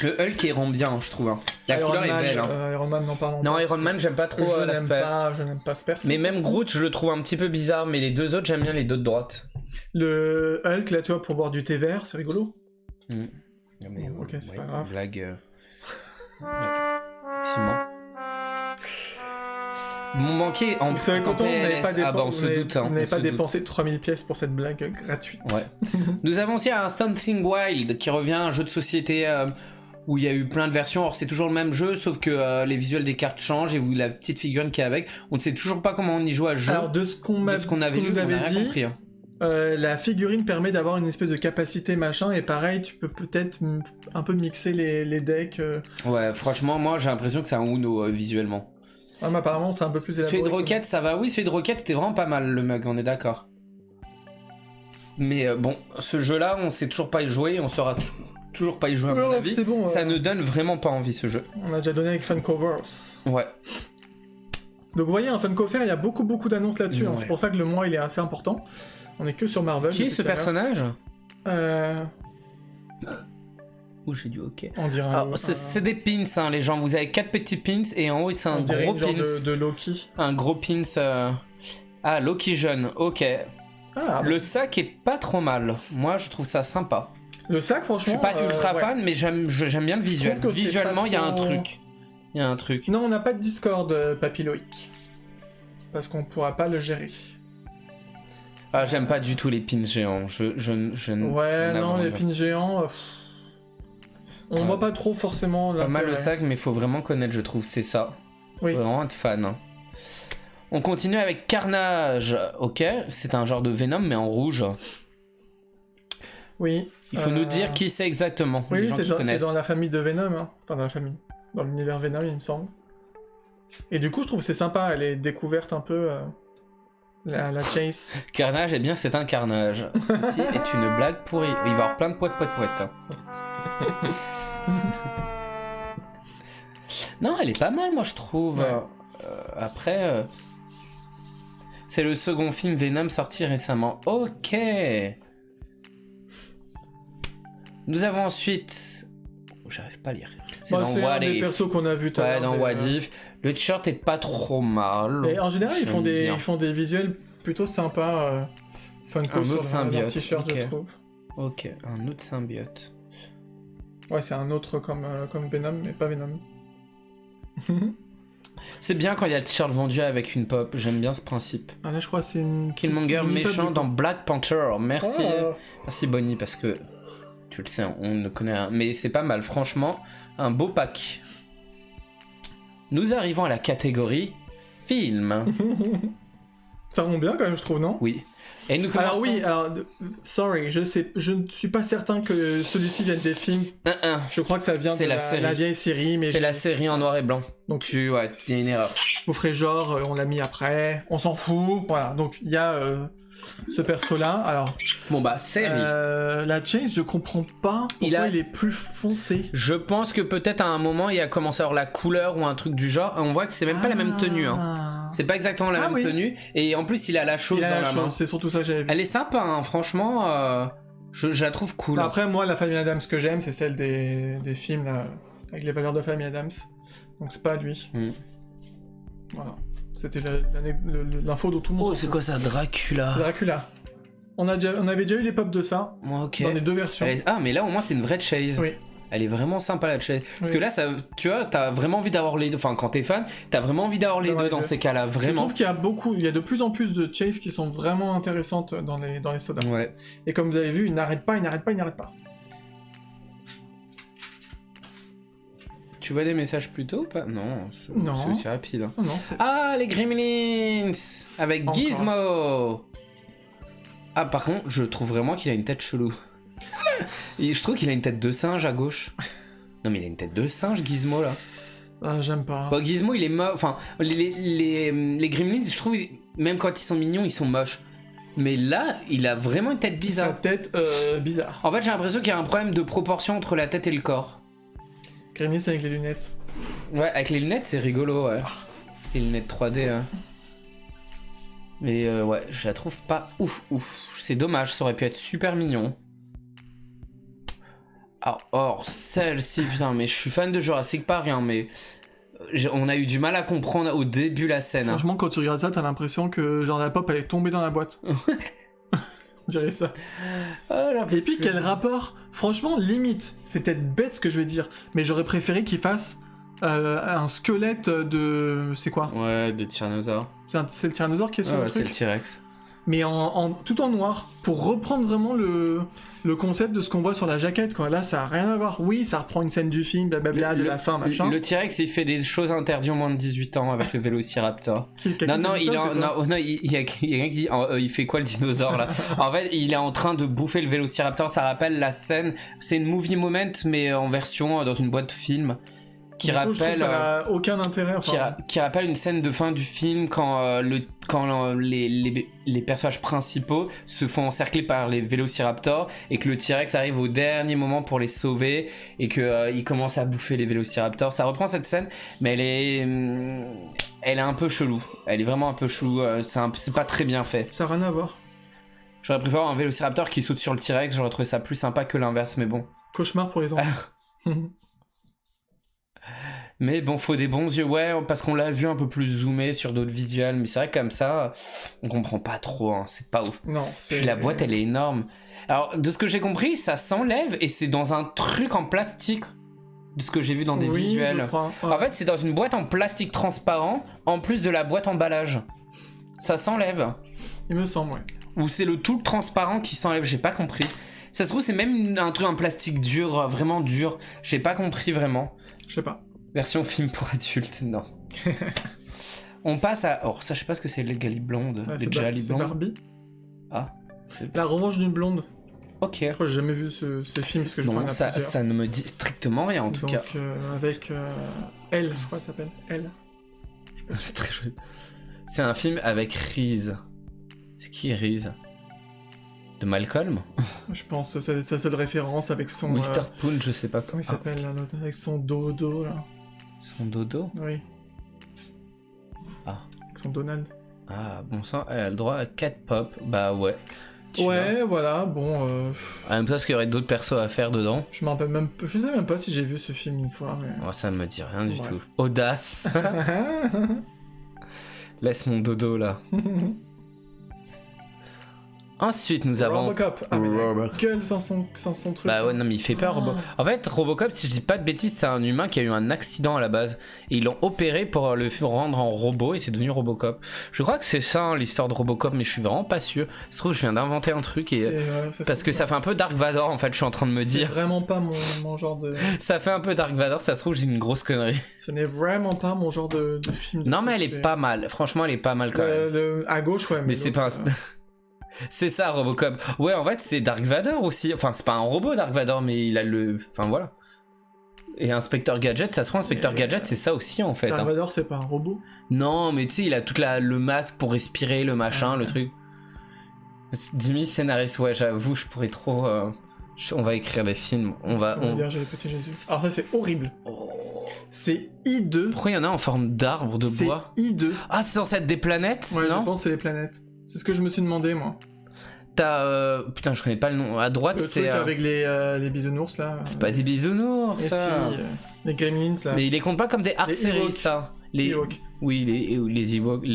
Le Hulk il rend bien, je trouve. Hein. La Iron couleur Man, est belle. Hein. Iron Man, n'en parlons Non, pas. Iron Man, j'aime pas trop l'aspect. Je n'aime pas ce perso. Mais même de toute façon. Groot, je le trouve un petit peu bizarre, mais les deux autres, j'aime bien les deux de droite. Le Hulk, là, tu vois, pour boire du thé vert, c'est rigolo. Non, mais, Bon, ok, c'est pas grave. Blague. Ouais, effectivement. Mon banquier en Vous savez en content, vous n'avez PLS. pas, Ah bah on se doute. Hein, vous n'avez on pas se dépensé 3000 pièces pour cette blague gratuite. doute. Ouais. Nous avons aussi un Something Wild qui revient, un jeu de société où il y a eu plein de versions. Alors c'est toujours le même jeu, sauf que les visuels des cartes changent et vous la petite figurine qui est avec. On ne sait toujours pas comment on y joue à ce jeu. Alors, de ce qu'on de ce qu'on avait nous vu, on avait a rien dit, compris. Hein. la figurine permet d'avoir une espèce de capacité machin, et pareil, tu peux peut-être un peu mixer les decks. Ouais, franchement, moi j'ai l'impression que c'est un Uno visuellement. Ah, mais apparemment, c'est un peu plus élaboré. Celui de quoi. Rocket, ça va. Oui, celui de Rocket était vraiment pas mal, le mug, on est d'accord. Mais bon, ce jeu-là, on sait toujours pas y jouer, on saura toujours pas y jouer à mon Ouais, avis. c'est bon, Ça ne donne vraiment pas envie, ce jeu. On a déjà donné avec Funcovers. Ouais. Donc vous voyez, un Funkover, il y a beaucoup d'annonces là-dessus. hein. Ouais. C'est pour ça que le mois, il est assez important. On est que sur Marvel. Qui est depuis ce tout à l'heure. personnage Oh, j'ai du ok. On dirait Alors, c'est des pins, hein, les gens. Vous avez 4 petits pins et en haut, c'est un on dirait gros une genre pins. de Loki. Un gros pins. Ah, Loki jeune, ok. Ah, Le sac est pas trop mal. Moi, je trouve ça sympa. le sac, Je franchement. suis pas ultra ouais. fan, mais j'aime bien le visuel. trouve que c'est Visuellement, pas il y a un trop- truc. Il y a un truc. Non, on n'a pas de Discord, Papyloïc. Parce qu'on pourra pas le gérer. Ah, j'aime pas du tout les pins géants. Je Ouais, non, les pins. pins géants. On Ouais. voit pas trop forcément Pas mal le l'intérêt. sac, mais faut vraiment connaître, je trouve, c'est ça. Oui. Faut vraiment être fan. Hein. On continue avec Carnage. Ok, c'est un genre de Venom, mais en rouge. Oui. Il faut nous dire qui c'est exactement. Oui, les oui, gens c'est qui dans, connaissent. dans la famille de Venom. Hein. Enfin, dans la famille. Dans l'univers Venom, il me semble. Et du coup, je trouve que c'est sympa. Elle est découverte un peu. La Chase. Carnage, eh bien, c'est un carnage. Ceci est une blague pourrie. Il va y avoir plein de poètes. Hein. Non, elle est pas mal, moi, je trouve. Ouais. Après, c'est le second film Venom sorti récemment. Ok. Nous avons ensuite... Oh, j'arrive pas à lire. C'est Bah, dans c'est un What des If. persos qu'on a vu tout à Ouais, l'heure. dans des- What If. Le t-shirt est pas trop mal. Et en général, J'aime bien. ils font des visuels plutôt sympas. Funko Un sur autre leur symbiote, t-shirt, ok. je trouve. Ok, un autre symbiote. Ouais, c'est un autre comme Venom, mais pas Venom. C'est bien quand il y a le t-shirt vendu avec une pop. J'aime bien ce principe. Ah là, je crois que c'est une... Killmonger une mini-pop, méchant du coup. dans Black Panther. Merci. Ah. Merci Bonnie, parce que tu le sais, on ne connaît rien. Mais c'est pas mal, franchement. Un beau pack. Nous arrivons à la catégorie film. Ça rend bien quand même, je trouve, non? Oui. Et nous commençons... Alors oui, sorry, je ne suis pas certain que celui-ci vienne des films. Je crois que ça vient C'est de la la série. vieille série, mais C'est la série en noir et blanc. Donc Ouais, il y a une erreur. vous ferez genre, on l'a mis après, on s'en fout, voilà. Donc il y a ce perso-là. Alors, Bon bah, série. la Chase, je comprends pas pourquoi il est plus foncé. Je pense que peut-être à un moment, il a commencé à avoir la couleur ou un truc du genre. Et on voit que c'est même pas la même tenue. Hein. C'est pas exactement la Ah même oui. tenue. Et en plus, il a la chose Il a dans la la main. chose, c'est surtout ça que j'avais vu. Elle est sympa, hein, franchement. Je la trouve cool. Après, moi, la famille Adams que j'aime, c'est celle des films là, avec les valeurs de famille Adams. Donc c'est pas lui. Mm. Voilà. C'était l'info dont tout le monde Oh, s'en c'est fout. quoi ça, Dracula? Dracula. On avait déjà eu les pop de ça, Ok. dans les deux versions. Ah, mais là, au moins, c'est une vraie chase. Oui. Elle est vraiment sympa, la chase. Parce Oui. que là, ça, tu vois, t'as vraiment envie d'avoir les deux. Enfin, quand t'es fan, t'as vraiment envie d'avoir les D'avoir deux les dans deux. ces cas-là, Je vraiment. trouve qu'il y a de plus en plus de chases qui sont vraiment intéressantes dans les sodas. Ouais. Et comme vous avez vu, ils n'arrêtent pas. Tu vois des messages plus tôt ou pas? Non, Non. c'est aussi rapide. Hein. Oh non, c'est... Ah, les Gremlins avec Encore. Gizmo. Ah, par contre, je trouve vraiment qu'il a une tête chelou. Et je trouve qu'il a une tête de singe à gauche. Non, mais il a une tête de singe, Gizmo, là. Ah, j'aime pas. Bon, Gizmo, il est moche. Enfin, les Gremlins, je trouve, même quand ils sont mignons, ils sont moches. Mais là, il a vraiment une tête Sa bizarre. tête bizarre. En fait, j'ai l'impression qu'il y a un problème de proportion entre la tête et le corps. Gremlins avec les lunettes. Ouais, avec les lunettes, c'est rigolo, ouais. Les lunettes 3D, hein. Mais ouais, je la trouve pas ouf. C'est dommage, ça aurait pu être super mignon. Ah, or, celle-ci, putain, mais je suis fan de Jurassic Park, hein, mais on a eu du mal à comprendre au début la scène. Hein. Franchement, quand tu regardes ça, t'as l'impression que genre la pop elle est tombée dans la boîte. On dirait ça. Et puis quel rapport? Franchement, limite, c'est peut-être bête ce que je vais dire, mais j'aurais préféré qu'il fasse un squelette de... C'est quoi? Ouais, de tyrannosaure. C'est le tyrannosaure qui est sur le Ouais, c'est truc. le T-Rex. Mais tout en noir, pour reprendre vraiment le concept de ce qu'on voit sur la jaquette, quoi. Là, ça a rien à voir. Oui, ça reprend une scène du film, blablabla, de la fin, machin. Le T-Rex, il fait des choses interdites aux moins de 18 ans avec le Vélociraptor. Non, il y a quelqu'un qui dit il fait quoi le dinosaure là? En fait, il est en train de bouffer le Vélociraptor. Ça rappelle la scène. C'est une movie moment, mais en version dans une boîte film. Qui rappelle, je trouve que ça n'a aucun intérêt. Enfin... Qui rappelle une scène de fin du film quand les personnages principaux se font encercler par les Vélociraptors et que le T-Rex arrive au dernier moment pour les sauver et qu'il commence à bouffer les Vélociraptors. Ça reprend cette scène, mais elle est un peu chelou. Elle est vraiment un peu chelou. C'est pas très bien fait. Ça n'a rien à voir. J'aurais préféré un Vélociraptor qui saute sur le T-Rex. J'aurais trouvé ça plus sympa que l'inverse, mais bon. Cauchemar pour les enfants. Mais bon, faut des bons yeux, ouais, parce qu'on l'a vu un peu plus zoomé sur d'autres visuels, mais c'est vrai que comme ça, on comprend pas trop, hein, c'est pas ouf. Non, c'est... Puis la boîte, elle est énorme. Alors, de ce que j'ai compris, ça s'enlève et c'est dans un truc en plastique, de ce que j'ai vu dans des visuels. Je crois. Ouais. En fait, c'est dans une boîte en plastique transparent, en plus de la boîte emballage. Ça s'enlève. Il me semble, ouais. Ou c'est le tout transparent qui s'enlève, j'ai pas compris. Ça se trouve, c'est même un truc en plastique dur, vraiment dur. J'ai pas compris vraiment. Je sais pas. Version film pour adultes, non. On passe à... Oh, ça, je sais pas ce que c'est, les Gali blondes. Ouais, les Jali c'est blondes. Barbie. Ah. La revanche d'une blonde. Ok. Je crois que j'ai jamais vu ces films parce que je crois Non, qu'il y en a plusieurs. ça ne me dit strictement rien, en tout Donc, cas. avec Elle, je crois qu'elle s'appelle. Elle. C'est très chouette. C'est un film avec Reese. C'est qui Reese? De Malcolm? Je pense que c'est sa seule référence avec son... Mr. Poon, je sais pas Comment il s'appelle là, l'autre, avec son dodo là. Son dodo? Oui. Ah. Avec son Donald. Ah, bon sang, elle a le droit à 4 pop. Bah ouais. Ouais, voilà, bon... En même temps, parce qu'il y aurait d'autres persos à faire dedans. Je me rappelle même... Je sais même pas si j'ai vu ce film une fois, mais... Oh, ça me dit rien du Bref. tout. Audace. Laisse mon dodo là. Ensuite, nous avons... Robocop. Ah, mais Robocop. gueule sans son truc. Bah ouais, non, mais il fait peur, Robocop. En fait, Robocop, si je dis pas de bêtises, c'est un humain qui a eu un accident à la base. Et ils l'ont opéré pour le rendre en robot et c'est devenu Robocop. Je crois que c'est ça, hein, l'histoire de Robocop, mais je suis vraiment pas sûr. Ça se trouve, je viens d'inventer un truc et... Parce que ça fait un peu Dark Vador, en fait, je suis en train de me C'est dire. vraiment pas mon genre de... Ça fait un peu Dark Vador, ça se trouve, j'ai une grosse connerie. Ce n'est vraiment pas mon genre de film. Non, mais elle est pas mal. Franchement, elle est pas mal quand même. À gauche, ouais. Mais c'est pas un... C'est ça, Robocop. Ouais, en fait, c'est Dark Vador aussi. Enfin, c'est pas un robot, Dark Vador, mais il a le... Enfin, voilà. Et Inspecteur Gadget, ça se trouve, Inspecteur Gadget, c'est ça aussi, en fait. Dark hein. Vador, c'est pas un robot. Non, mais tu sais, il a tout le masque pour respirer, le machin, le truc. Dimi, scénariste, ouais, j'avoue, je pourrais trop... On va écrire des films. On va... Vierge et le petit Jésus. Alors ça, c'est horrible. Oh. C'est hideux. Pourquoi il y en a en forme d'arbre, de bois? C'est hideux. Ah, c'est censé être des planètes, Ouais, non? je pense que c'est les planètes. C'est ce que je me suis demandé, moi. T'as... Putain, je connais pas le nom. À droite, Le c'est... truc avec les bisounours, là. C'est pas des bisounours, Mais ça. si, les gremlins, là. Mais il les compte pas comme des art Les series, Ewoks. ça. Les Ewoks. Oui, les Ewoks.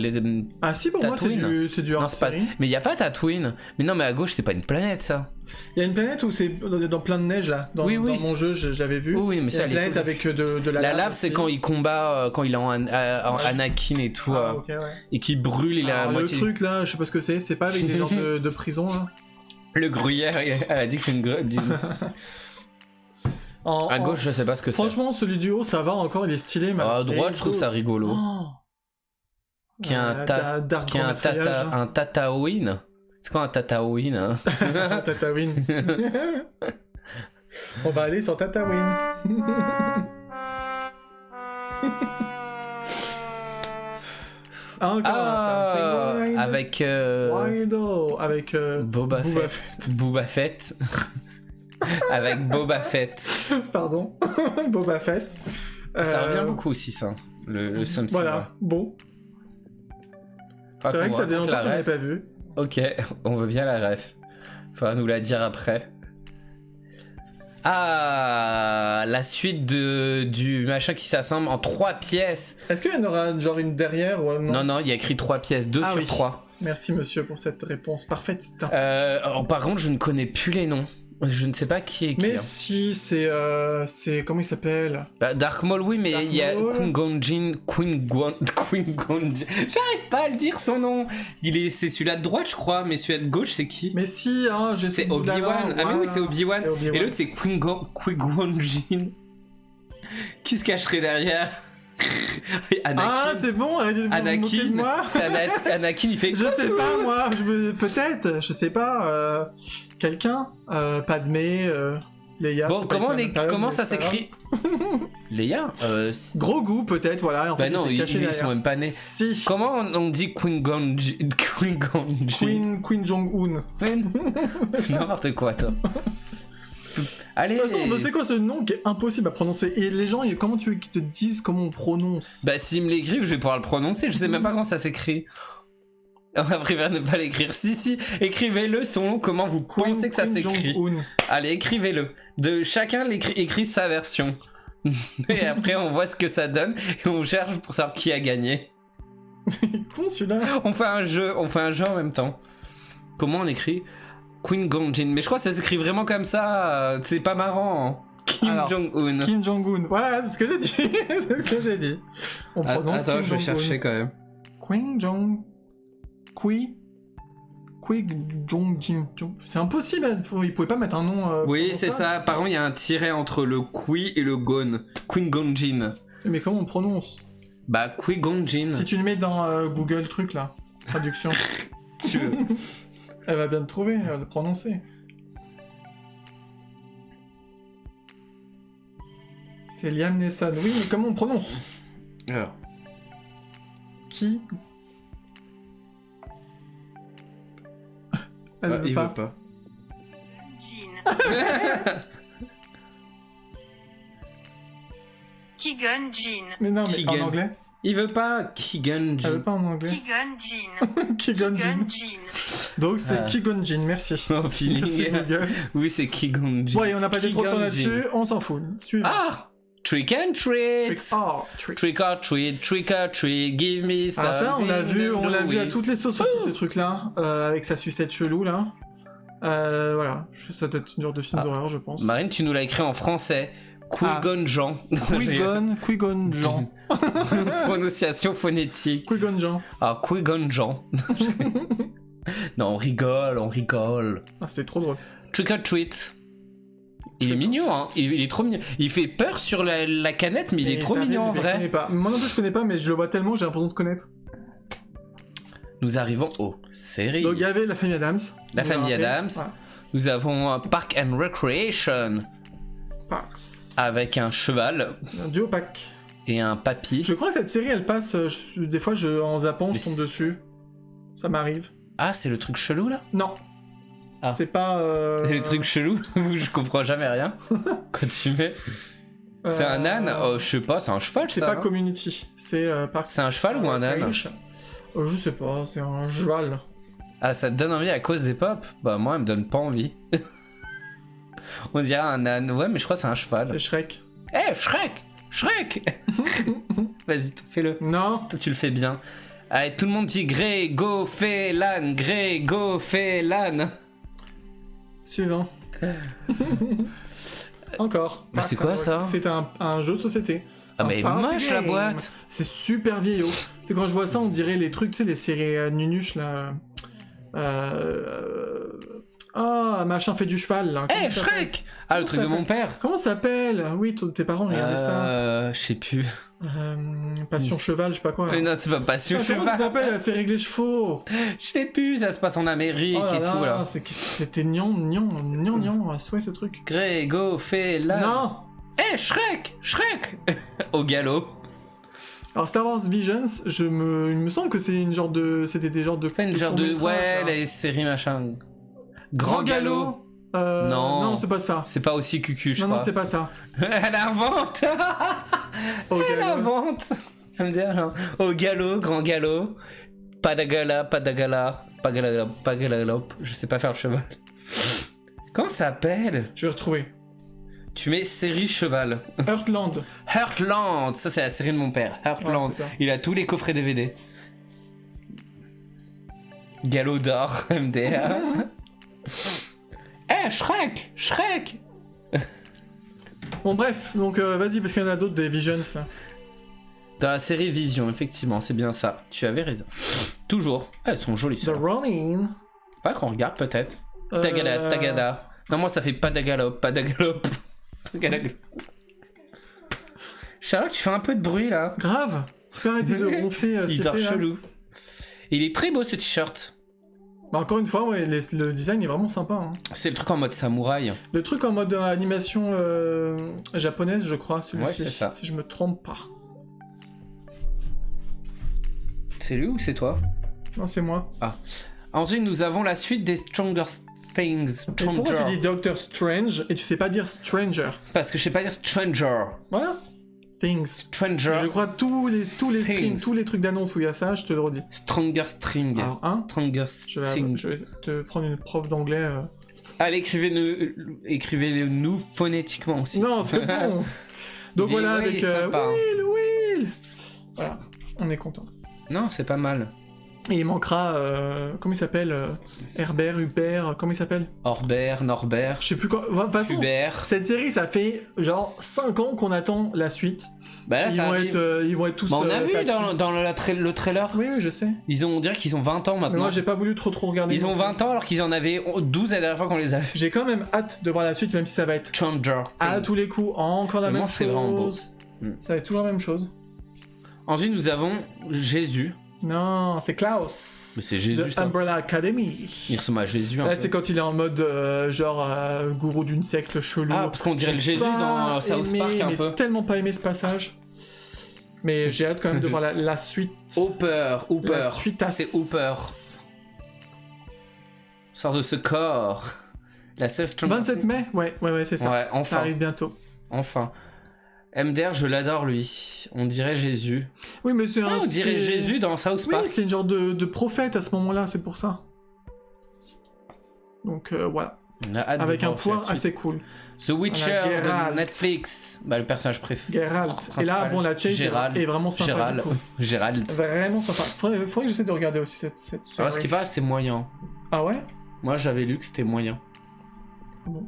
Ah si, pour moi, Tatooine. c'est du Non, hard c'est pas... série. Mais y a pas Tatooine. Mais non, mais à gauche, c'est pas une planète, ça. Il y a une planète où c'est dans plein de neige, là. Dans, Oui, oui. dans mon jeu, j'avais vu. Oui, mais Il y ça, a une elle est planète cool. avec de la La lave. lave, c'est aussi. quand il combat, quand il est en Anakin et tout, Ah, ok, ouais. et qui brûle, il a Alors, la moitié... le truc, là, je sais pas ce que c'est pas avec des genres de prison, là. Le gruyère, elle a dit que c'est une... À gauche, je sais pas ce que c'est. Franchement, celui du haut, ça va encore, il est stylé. Mais À droite, les je trouve ça autres- rigolo. Oh. Qui a un Dark Qui a Grand Feuillage, hein. un Tatooine. C'est quoi un Tatooine hein? Tatooine. On va aller sur Tatooine. Encore un something wild. Avec Wildo. Avec Boba Fett. Boba Fett. Avec Boba Fett. Pardon. Boba Fett. Ça revient beaucoup aussi, ça. Le something. Voilà, bon. C'est vrai que ça fait longtemps qu'on l'avait pas vu. Ok, on veut bien la ref. Faudra nous la dire après. Ah, la suite du machin qui s'assemble en 3 pièces. Est-ce qu'il y en aura genre une derrière ou non? Non, il y a écrit 3 pièces, 2 sur 3. Merci monsieur pour cette réponse parfaite. Par contre, je ne connais plus les noms. Je ne sais pas qui est qui. Mais si, c'est comment il s'appelle? Dark Maul, oui, mais il y a Qui-Gon Jinn. J'arrive pas à le dire son nom. C'est celui-là de droite, je crois, mais celui-là de gauche, c'est qui? Mais si, hein, je sais. C'est Obi-Wan. Ah mais oui, c'est Obi-Wan. Et l'autre, c'est Qui-Gon Jinn. Qui se cacherait derrière? Anakin. Ah, c'est bon, arrêtez de vous moquer de moi. C'est Anakin, il fait. Je sais pas, moi, peut-être, je sais pas, quelqu'un, Padmé, Leia. Bon, comment ça s'écrit? Leia Gros goût, peut-être, voilà. En fait, non, ils sont même pas nés. Si. Comment on dit Qui-Gon Jinn? Queen Jong-un. N'importe quoi, toi. Allez. De toute façon, c'est quoi ce nom qui est impossible à prononcer? Et les gens, comment tu veux qu'ils te disent comment on prononce? Bah, s'ils me l'écrivent, je vais pouvoir le prononcer. Je sais même pas comment ça s'écrit. On va préférer ne pas l'écrire. Si, écrivez-le son nom, comment vous pensez que ça s'écrit. Allez, écrivez-le. Chacun écrit sa version. Et après, on voit ce que ça donne et on cherche pour savoir qui a gagné. Con celui-là. On fait un jeu en même temps. Comment on écrit Qui-Gon Jinn? Mais je crois que ça s'écrit vraiment comme ça. C'est pas marrant. Hein. Kim Jong-un. Kim Jong-un. Voilà, c'est ce que j'ai dit. C'est ce que j'ai dit. On prononce attends, Kim je vais chercher quand même. Qui Jong-jin. C'est impossible, ils pouvaient pas mettre un nom. Oui, c'est ça. Par contre, il y a un tiret entre le Qui et le Gon. Qui-Gon Jinn. Mais comment on prononce? Bah, Qui-Gon Jinn. Si tu le mets dans Google truc là, traduction. Tu veux. Elle va bien le trouver, elle va le prononcer. C'est Liam Neeson. Oui, mais comment on prononce? Alors. Qui? Il veut pas. Qui-Gon Jinn. Mais non, mais en anglais? Il veut pas Qui-Gon Jinn. Elle veut pas en anglais? Qui-Gon Jinn. Qui-Gon Jinn. Donc c'est Qui-Gon Jinn, merci. Oh, feeling. Merci Google. Oui, c'est Qui-Gon Jinn. Bon, et on a passé trop de temps là-dessus, on s'en fout. Suivant. Ah! Trick and treat! Trick or treat, give me some. Ah ça, on l'a vu à toutes les sauces aussi, ce truc-là, avec sa sucette chelou, là. Voilà, ça doit être une genre de film d'horreur, je pense. Marine, tu nous l'as écrit en français. Qui-Gon Jean. Qui-Gon Jean. Prononciation phonétique. Qui-Gon Jean. Ah, Qui-Gon Jean. Non, on rigole. Ah, c'était trop drôle. Trick or treat. Il est mignon, hein. Il est trop mignon. Il fait peur sur la canette, mais il est trop mignon en vrai. Je connais pas. Moi non plus, je connais pas, mais je le vois tellement, j'ai l'impression de connaître. Nous arrivons aux séries. Donc il y avait la famille Adams. La famille Adams. Ouais. Nous avons Park and Recreation. Parks. Avec un cheval. Un duopac. Et un papy. Je crois que cette série, elle passe. Des fois, en zappant, je tombe dessus. Ça m'arrive. Ah, c'est le truc chelou là? Non. Ah. C'est pas. Les trucs chelous où je comprends jamais rien. Quand tu mets. C'est un âne? Oh, je sais pas, c'est un cheval ça? C'est pas Community. C'est Parks. C'est un cheval ou un âne? Je sais pas, c'est un cheval. Ah, ça te donne envie à cause des pop? Bah, moi, elle me donne pas envie. On dirait un âne. Ouais, mais je crois que c'est un cheval. C'est Shrek. Eh, Shrek Vas-y, fais-le. Non. Toi, tu le fais bien. Allez, tout le monde dit Grégo fait l'âne. Grégo fait l'âne. Suivant. Encore. Mais c'est quoi ça? C'est un jeu de société. Ah, mais moche la boîte. C'est super vieillot. C'est quand je vois ça, on dirait les trucs, tu sais, les séries nunuches là. Machin fait du cheval là. Eh, Shrek! Ah, le truc de mon père. Comment ça s'appelle? Oui, tes parents regardaient ça. Je sais plus. Passion cheval, je sais pas quoi. Non, c'est pas Passion Comment ça Cheval. s'appelle la série les chevaux? Je sais plus, ça se passe en Amérique Oh là et tout là. là, c'était gnan, à souhait ce truc. Grégo fait là. Non. Eh, Shrek Au galop. Alors Star Wars Visions, il me semble que c'était des genres de. C'est pas une genre de... courts-métrages, Ouais, là. les séries machin. Grand galop. Non, c'est pas ça. C'est pas aussi cucu, je Non, crois. non, c'est pas ça. Elle invente. Au Elle galop. invente. MDR, genre, au galop, grand galop. Padagala, padagala, pagalala, pagalalop. Je sais pas faire le cheval. Comment ça s'appelle? Je vais retrouver. Tu mets série cheval. Heartland. Heartland, ça c'est la série de mon père. Heartland, Ouais, c'est ça. il a tous les coffrets DVD. Galop d'or, MDR. Eh, Shrek. Bon bref, donc vas-y parce qu'il y en a d'autres des Visions là. Dans la série Vision, effectivement, c'est bien ça. Tu avais raison. Toujours. Ah, elles sont jolies, The ça. Running. Pas qu'on regarde, peut-être. Tagada, tagada. Non, moi, ça fait pas d'agalop, pas d'agalop. Charlotte, tu fais un peu de bruit, là. Grave. Tu peux arrêter de ronfler. Il c'est dort fait, là. chelou. Il est très beau, ce t-shirt. Bah, encore une fois, ouais, le design est vraiment sympa. Hein. C'est le truc en mode samouraï. Le truc en mode animation japonaise, je crois, celui-ci. Ouais, c'est ça. Si je me trompe pas. C'est lui ou c'est toi? Non, c'est moi. Ensuite, nous avons la suite des Stranger Things. Et pourquoi tu dis Doctor Strange et tu sais pas dire Stranger? Parce que je sais pas dire Stranger. Voilà. Things. Stranger. Je crois tous les streams, tous les trucs d'annonce où il y a ça, je te le redis. Stronger String. Alors, hein, Stronger Je vais String. te prendre une prof d'anglais. Allez, écrivez-nous phonétiquement aussi. Non, c'est bon. Donc Mais voilà, ouais, avec il est sympa. Will. Voilà, on est content. Non, c'est pas mal. Et il manquera, comment il s'appelle Herbert, Hubert, comment il s'appelle? Orbert, Norbert, Je sais plus quoi. De toute façon, Hubert. cette série, ça fait genre 5 ans qu'on attend la suite. Bah là, Ils ça vont, arrive. ils vont être tous. Bah, on a vu papy. dans le trailer. Oui, je sais. On dirait qu'ils ont 20 ans Mais maintenant. moi, j'ai pas voulu trop regarder. Ils ont 20 ans alors qu'ils en avaient 12 la dernière fois qu'on les a vus. J'ai quand même hâte de voir la suite, même si ça va être Stranger à Things. tous les coups encore la Mais même moi, chose. c'est vraiment beau. Ça va être toujours la même chose. Ensuite, nous avons Jésus. Non, c'est Klaus. Mais c'est Jésus, de ça. Umbrella Academy. Il ressemble à Jésus un Là, peu. c'est quand il est en mode gourou d'une secte chelou. Ah, parce qu'on dirait le J'ai Jésus pas dans South aimé, Park un mais peu. tellement pas aimé ce passage. Mais j'ai hâte quand même de voir la suite. Hooper. La suite à C'est Hooper. Sort de ce corps. La 16 Stranger 27 mai. Ouais, c'est ça. Ouais, Ça enfin. arrive bientôt. Enfin. MDR, je l'adore lui. On dirait Jésus. Oui, mais c'est un. On dirait c'est- Jésus dans South Oui, Park. c'est une genre de prophète à ce moment-là, c'est pour ça. Donc voilà. On a hâte de Avec un voir aussi la poids suite. assez cool. The Witcher Geralt. de Netflix. Bah, le personnage préféré. Geralt. Et là, bon, la chase Gérald. est vraiment sympa. Gérald. Du coup. Gérald. Vraiment sympa. Faudrait que j'essaie de regarder aussi cette série. Alors, ce qui passe, c'est moyen. Ah ouais? Moi, j'avais lu que c'était moyen. Bon.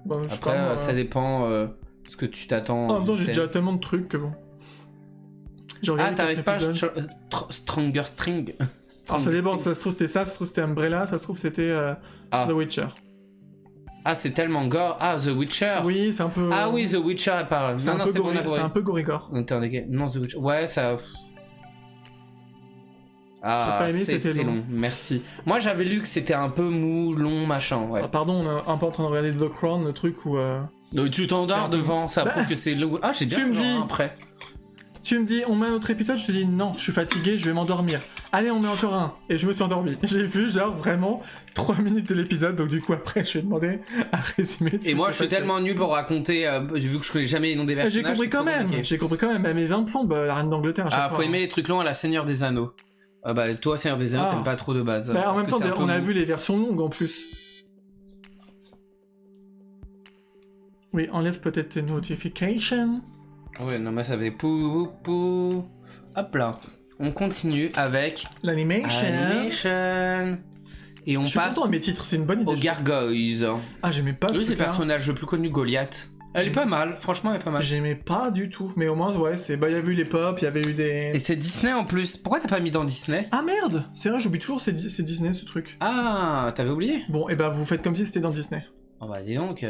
Bah, je sais Après, pas, moi, ça dépend ce que tu t'attends. En même temps, j'ai c'est- déjà tellement de trucs que bon. J'ai Ah, regardé t'arrives quatre pas à épisodes. Stranger String. Alors, ça dépend, ça se trouve c'était ça se trouve c'était Umbrella, ça se trouve c'était Ah. The Witcher. Ah, c'est tellement gore. Ah, The Witcher. Oui, c'est un peu. Ah oui, The Witcher, elle parle. c'est Non, un peu c'est bon, gory- on a c'est un peu gorigore. Non, The Witcher. Ouais, ça. Ah, J'ai pas aimé, c'était long. Merci. Moi, j'avais lu que c'était un peu mou, long, machin. Ouais. Ah, pardon, on est un peu en train de regarder The Crown, le truc où. Donc, tu c'est t'endors un peu- devant, ça Bah, prouve que c'est long. Ah, j'ai bien tu me peur, dis- hein, après. Tu me dis, on met un autre épisode, je te dis non, je suis fatigué, je vais m'endormir. Allez, on met encore un. Et je me suis endormi. J'ai vu, genre, vraiment 3 minutes de l'épisode, donc du coup, après, je vais demander un résumé de ce Et qui moi, s'est je suis passé. tellement nul pour raconter, vu que je connais jamais les noms des personnages. J'ai compris c'est quand trop même, compliqué. j'ai compris quand même. Elle met 20 plombes, la reine d'Angleterre à chaque Ah, fois. faut aimer les trucs longs à la Seigneur des Anneaux. Ah bah, toi, Seigneur des Anneaux, Ah. t'aimes pas trop de base. Bah, en parce même que temps, c'est un peu on a mou. vu les versions longues en plus. Oui, enlève peut-être tes notifications. Ouais, non, mais ça fait pou, pou. Hop là. On continue avec L'animation. Animation. Et on Je suis passe content de mes titres, c'est une bonne idée. aux Gargoyles. Ah, j'aimais pas ce Lui, c'est le truc-là. personnage le plus connu, Goliath. Elle est pas mal, franchement, elle est pas mal. J'aimais pas du tout, mais au moins, ouais, c'est. Bah, il y a eu les pop, il y avait eu des. Et c'est Disney en plus. Pourquoi t'as pas mis dans Disney? Ah merde! C'est vrai, j'oublie toujours, c'est Disney ce truc. Ah, t'avais oublié? Bon, et bah, vous faites comme si c'était dans Disney. Oh bah dis donc,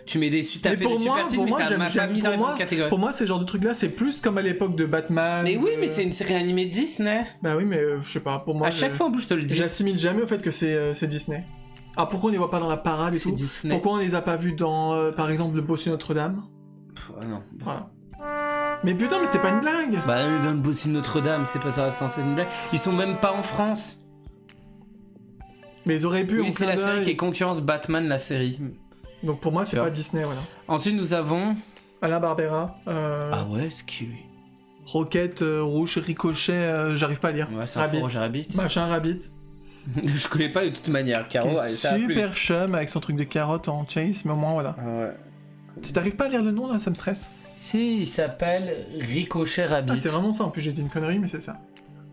tu mets des t'as Mais fait pour des moi- super titres, pour mais moi, t'as j'aime- pas j'aime- mis dans pour les moi- bonnes catégories. Pour moi, ces genres de trucs-là, c'est plus comme à l'époque de Batman. Mais oui, mais c'est une série animée de Disney. Bah oui, mais je sais pas, pour moi... À chaque fois en plus je te le dis. J'assimile jamais au fait que c'est Disney. Ah, pourquoi on les voit pas dans la parade et C'est tout Disney. Pourquoi on les a pas vus dans, par exemple, le Bossu Notre-Dame Ah non. Voilà. Mais putain, mais c'était pas une blague. Bah dans le Bossu Notre-Dame, c'est pas ça censé être une blague. Ils sont même pas en France. Mais ils auraient pu, Oui, en c'est clin la série d'œil. qui est concurrence Batman, la série. Donc pour moi, c'est Tu vois. pas Disney, voilà. Ensuite nous avons... Alain Barbera, Ah ouais, ce qui... Roquette, Rouge, Ricochet, j'arrive pas à lire. Ouais, c'est un Rabbit. faux Roger Rabbit. Machin Rabbit. Je connais pas de toute manière, Qui Caro. est allez, ça a plu. super chum avec son truc de carotte en chase, mais au moins voilà. Ah ouais. Si t'arrives pas à lire le nom là, ça me stresse. Si, il s'appelle Ricochet Rabbit. Ah, c'est vraiment ça, en plus j'ai dit une connerie, mais c'est ça.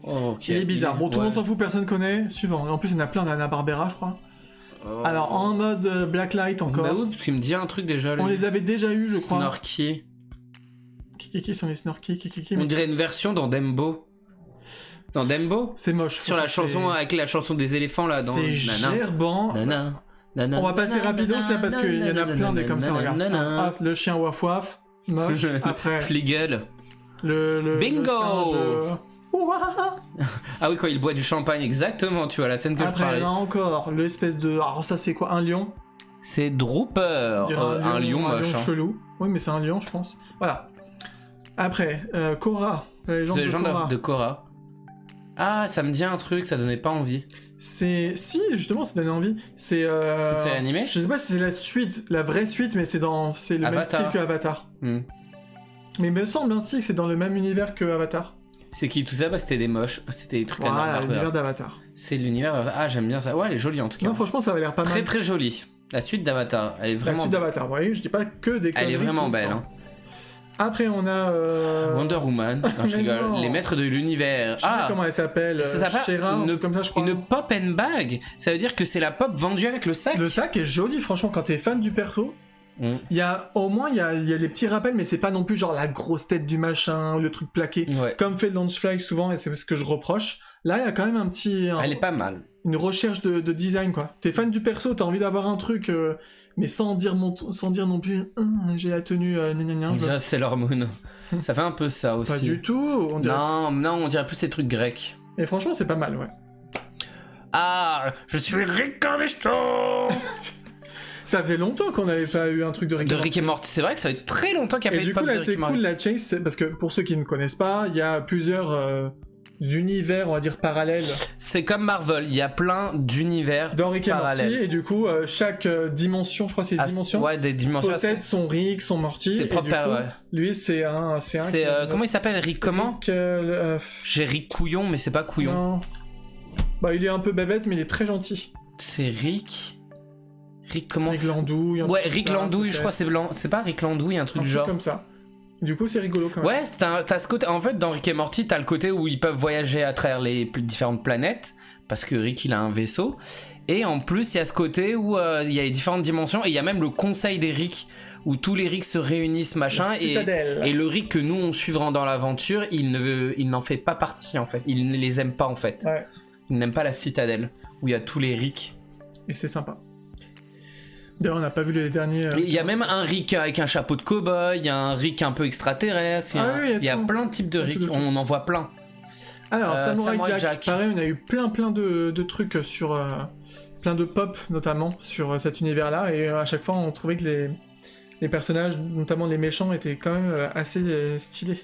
Oh, ok. Il est bizarre. Bon, tout le Ouais. monde s'en fout, personne connaît. Suivant. En plus, il y en a plein d'Anna Barbera, je crois. Oh. Alors, en mode Blacklight encore. Bah oui, parce qu'il me dit un truc déjà. On les avait déjà eu, je crois. Snorky. Qui sont les Snorky, On mais... dirait une version dans Dembo. Dans Dembo C'est moche. Sur la franchement, chanson, avec la chanson des éléphants là, dans C'est Nana. gerbant. Nana. Nana. On va passer rapidos là parce qu'il y en a plein des comme ça, regarde. Nana. Hop, le chien waf waf. Moche. Après, Fliegel. le Bingo. singe, ouah. Ah oui, quand il boit du champagne, exactement, tu vois, la scène que je Après, parlais. là encore, l'espèce de... Alors ça, c'est quoi? Un lion? C'est Drooper. On dirait Un lion moche. hein. chelou. Oui, mais c'est un lion, je pense. Voilà. Après, Korra. La légende C'est de les gens Korra. de Korra. Ah, ça me dit un truc, ça donnait pas envie. C'est... Si, justement, ça donne envie. C'est... C'est une série animée Je sais pas si c'est la suite, la vraie suite, mais c'est le même Avatar. style que Avatar. Hmm. Mais il me semble ainsi que c'est dans le même univers que Avatar. C'est qui tout ça? Bah, c'était des moches. C'était des trucs à Voilà, Barbera. l'univers d'Avatar. C'est l'univers. Ah, j'aime bien ça. Ouais, elle est jolie en tout cas. Non, franchement, ça va l'air pas Très mal. très jolie. La suite d'Avatar, elle est La vraiment. suite d'Avatar, vous voyez, je dis pas que des Elle conneries est vraiment tout le belle. temps. Hein. Après, on a... Wonder Woman. Non, je Mais rigole. non. Les maîtres de l'univers. Je sais pas Ah, comment elle s'appelle. ça s'appelle Shera, un truc comme ça, je crois. une pop and bag. Ça veut dire que c'est la pop vendue avec le sac. Le sac est joli, franchement, quand t'es fan du perso. Mm. Il y a, au moins, il y a les petits rappels, mais c'est pas non plus genre la grosse tête du machin, le truc plaqué. Ouais. Comme fait Launchfly souvent, et c'est ce que je reproche. Là, il y a quand même un petit... Elle est pas mal. une recherche de design, quoi. T'es fan du perso, t'as envie d'avoir un truc, mais sans dire non plus, j'ai la tenue, gna gna gna, je veux- Ça, c'est Sailor Moon. Ça fait un peu ça aussi. Pas du tout. On dirait... Non, on dirait plus ces trucs grecs. Et franchement, c'est pas mal, ouais. Ah, je suis Ricardo Ça fait longtemps qu'on n'avait pas eu un truc de Rick de and Rick et Morty. C'est vrai que ça fait très longtemps qu'il n'y a Et pas eu du de coup, pop là, de c'est Rick et Morty. cool, la chase, parce que pour ceux qui ne connaissent pas, il y a plusieurs univers, on va dire, parallèles C'est comme Marvel, il y a plein d'univers dans Rick et Morty, parallèles. et du coup, chaque dimension, je crois que c'est Ah, dimension, ouais, des dimensions. possède son Rick, son Morty, C'est et propre, du coup, ouais. lui, c'est un... C'est comment il s'appelle Rick comment Rick, J'ai Rick Couillon, mais c'est pas Couillon. non. Bah, il est un peu bébête, mais il est très gentil. C'est Rick. Rick comment Rick Landouille. un Ouais, truc comme Rick ça, Landouille, je peut-être. crois c'est pas Rick Landouille, un truc Un du truc genre. comme ça. Du coup, c'est rigolo quand même. Ouais, t'as ce côté. En fait, dans Rick et Morty, t'as le côté où ils peuvent voyager à travers les différentes planètes parce que Rick il a un vaisseau. Et en plus, il y a ce côté où il y a les différentes dimensions et il y a même le conseil des Rick où tous les Rick se réunissent machin La citadelle. et le Rick que nous on suivra dans l'aventure, il n'en fait pas partie en fait. Il ne les aime pas en fait. Ouais. Il n'aime pas la citadelle où il y a tous les Rick. Et c'est sympa. D'ailleurs, on n'a pas vu les derniers. Il y a même un Rick avec un chapeau de cow-boy, il y a un Rick un peu extraterrestre, Ah oui, il y a tout. plein de types de Il y a Rick, tout de tout. on en voit plein. Alors, Samurai Samurai Jack. Jack. Pareil, on a eu plein de trucs sur. Plein de pop, notamment, sur cet univers-là. Et à chaque fois, on trouvait que les personnages, notamment les méchants, étaient quand même assez stylés.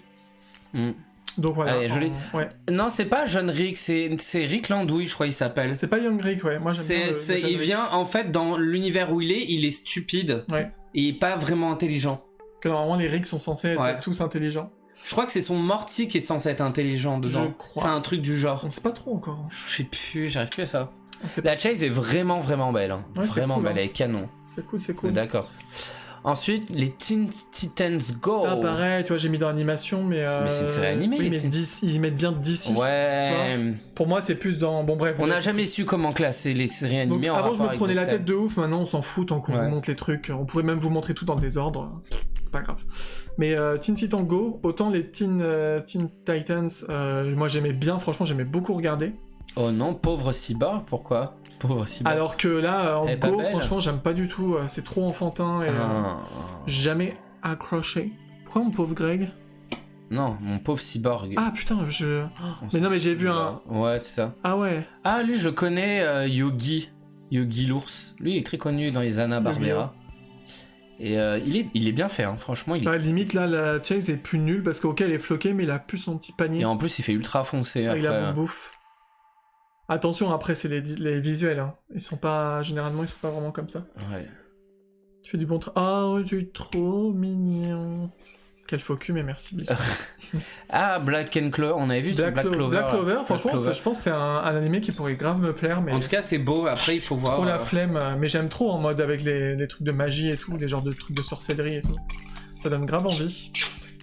Mm. Donc voilà. Allez, joli. Ouais. Non, c'est pas Jeune Rick, c'est Rick Landouille, je crois il s'appelle. C'est pas Young Rick, ouais. Moi, j'aime bien le jeune Il Rick. vient en fait dans l'univers où il est stupide Ouais. et pas vraiment intelligent. Que normalement, les Rick sont censés être Ouais. tous intelligents. Je crois que c'est son Morty qui est censé être intelligent dedans. Je crois. C'est un truc du genre. On sait pas trop encore. Je sais plus, j'arrive plus à ça. On sait La chase est vraiment belle. Hein. Ouais, c'est vraiment cool, belle, hein. elle est canon. C'est cool, c'est cool. D'accord. Ensuite, les Teen Titans Go. Ça, pareil, tu vois, j'ai mis dans l'animation, mais. Mais c'est une série animée, Oui, les mais Teen- ils mettent bien d'ici. Ouais. Pour moi, c'est plus dans. Bon, bref. On vous n'a avez- jamais su comment classer les séries Donc, animées en avant, je rapport me avec prenais la d'autres tête de ouf, maintenant, on s'en fout tant qu'on Ouais. vous montre les trucs. On pourrait même vous montrer tout dans le désordre. C'est pas grave. Mais Teen Titans Go, autant les Teen Titans, moi, j'aimais bien, franchement, j'aimais beaucoup regarder. Oh non, pauvre cyborg, pourquoi? Pauvre cyborg. Alors que là, en Elle est pas Go, belle. franchement, j'aime pas du tout. C'est trop enfantin et jamais accroché. Pourquoi mon pauvre Greg? Non, mon pauvre cyborg. Ah putain, mais non, mais j'ai vu un. Ouais, c'est ça. Ah ouais. Ah, lui, je connais Yogi. Yogi l'ours. Lui, il est très connu dans les Hanna-Barbera. Et il est bien fait, hein. Franchement. Il est... À la limite, là, la Chase est plus nulle parce qu'ok, elle est floquée, mais il a plus son petit panier. Et en plus, il fait ultra foncé Ah, après. il a bon bouffe. Attention, après, c'est les visuels. Hein. Généralement, ils sont pas vraiment comme ça. Ouais. Tu fais du bon travail. Ah, oh, tu es trop mignon. Quel faux cul, mais merci, bisous. Ah, Black and Clover, on avait vu sur Black Clover. Black Clover, Black franchement, Clover. je pense que c'est un animé qui pourrait grave me plaire, mais En tout cas, c'est beau. Après, il faut voir. trop la flemme. Mais j'aime trop en mode avec les trucs de magie et tout, les genres de trucs de sorcellerie et tout. Ça donne grave envie.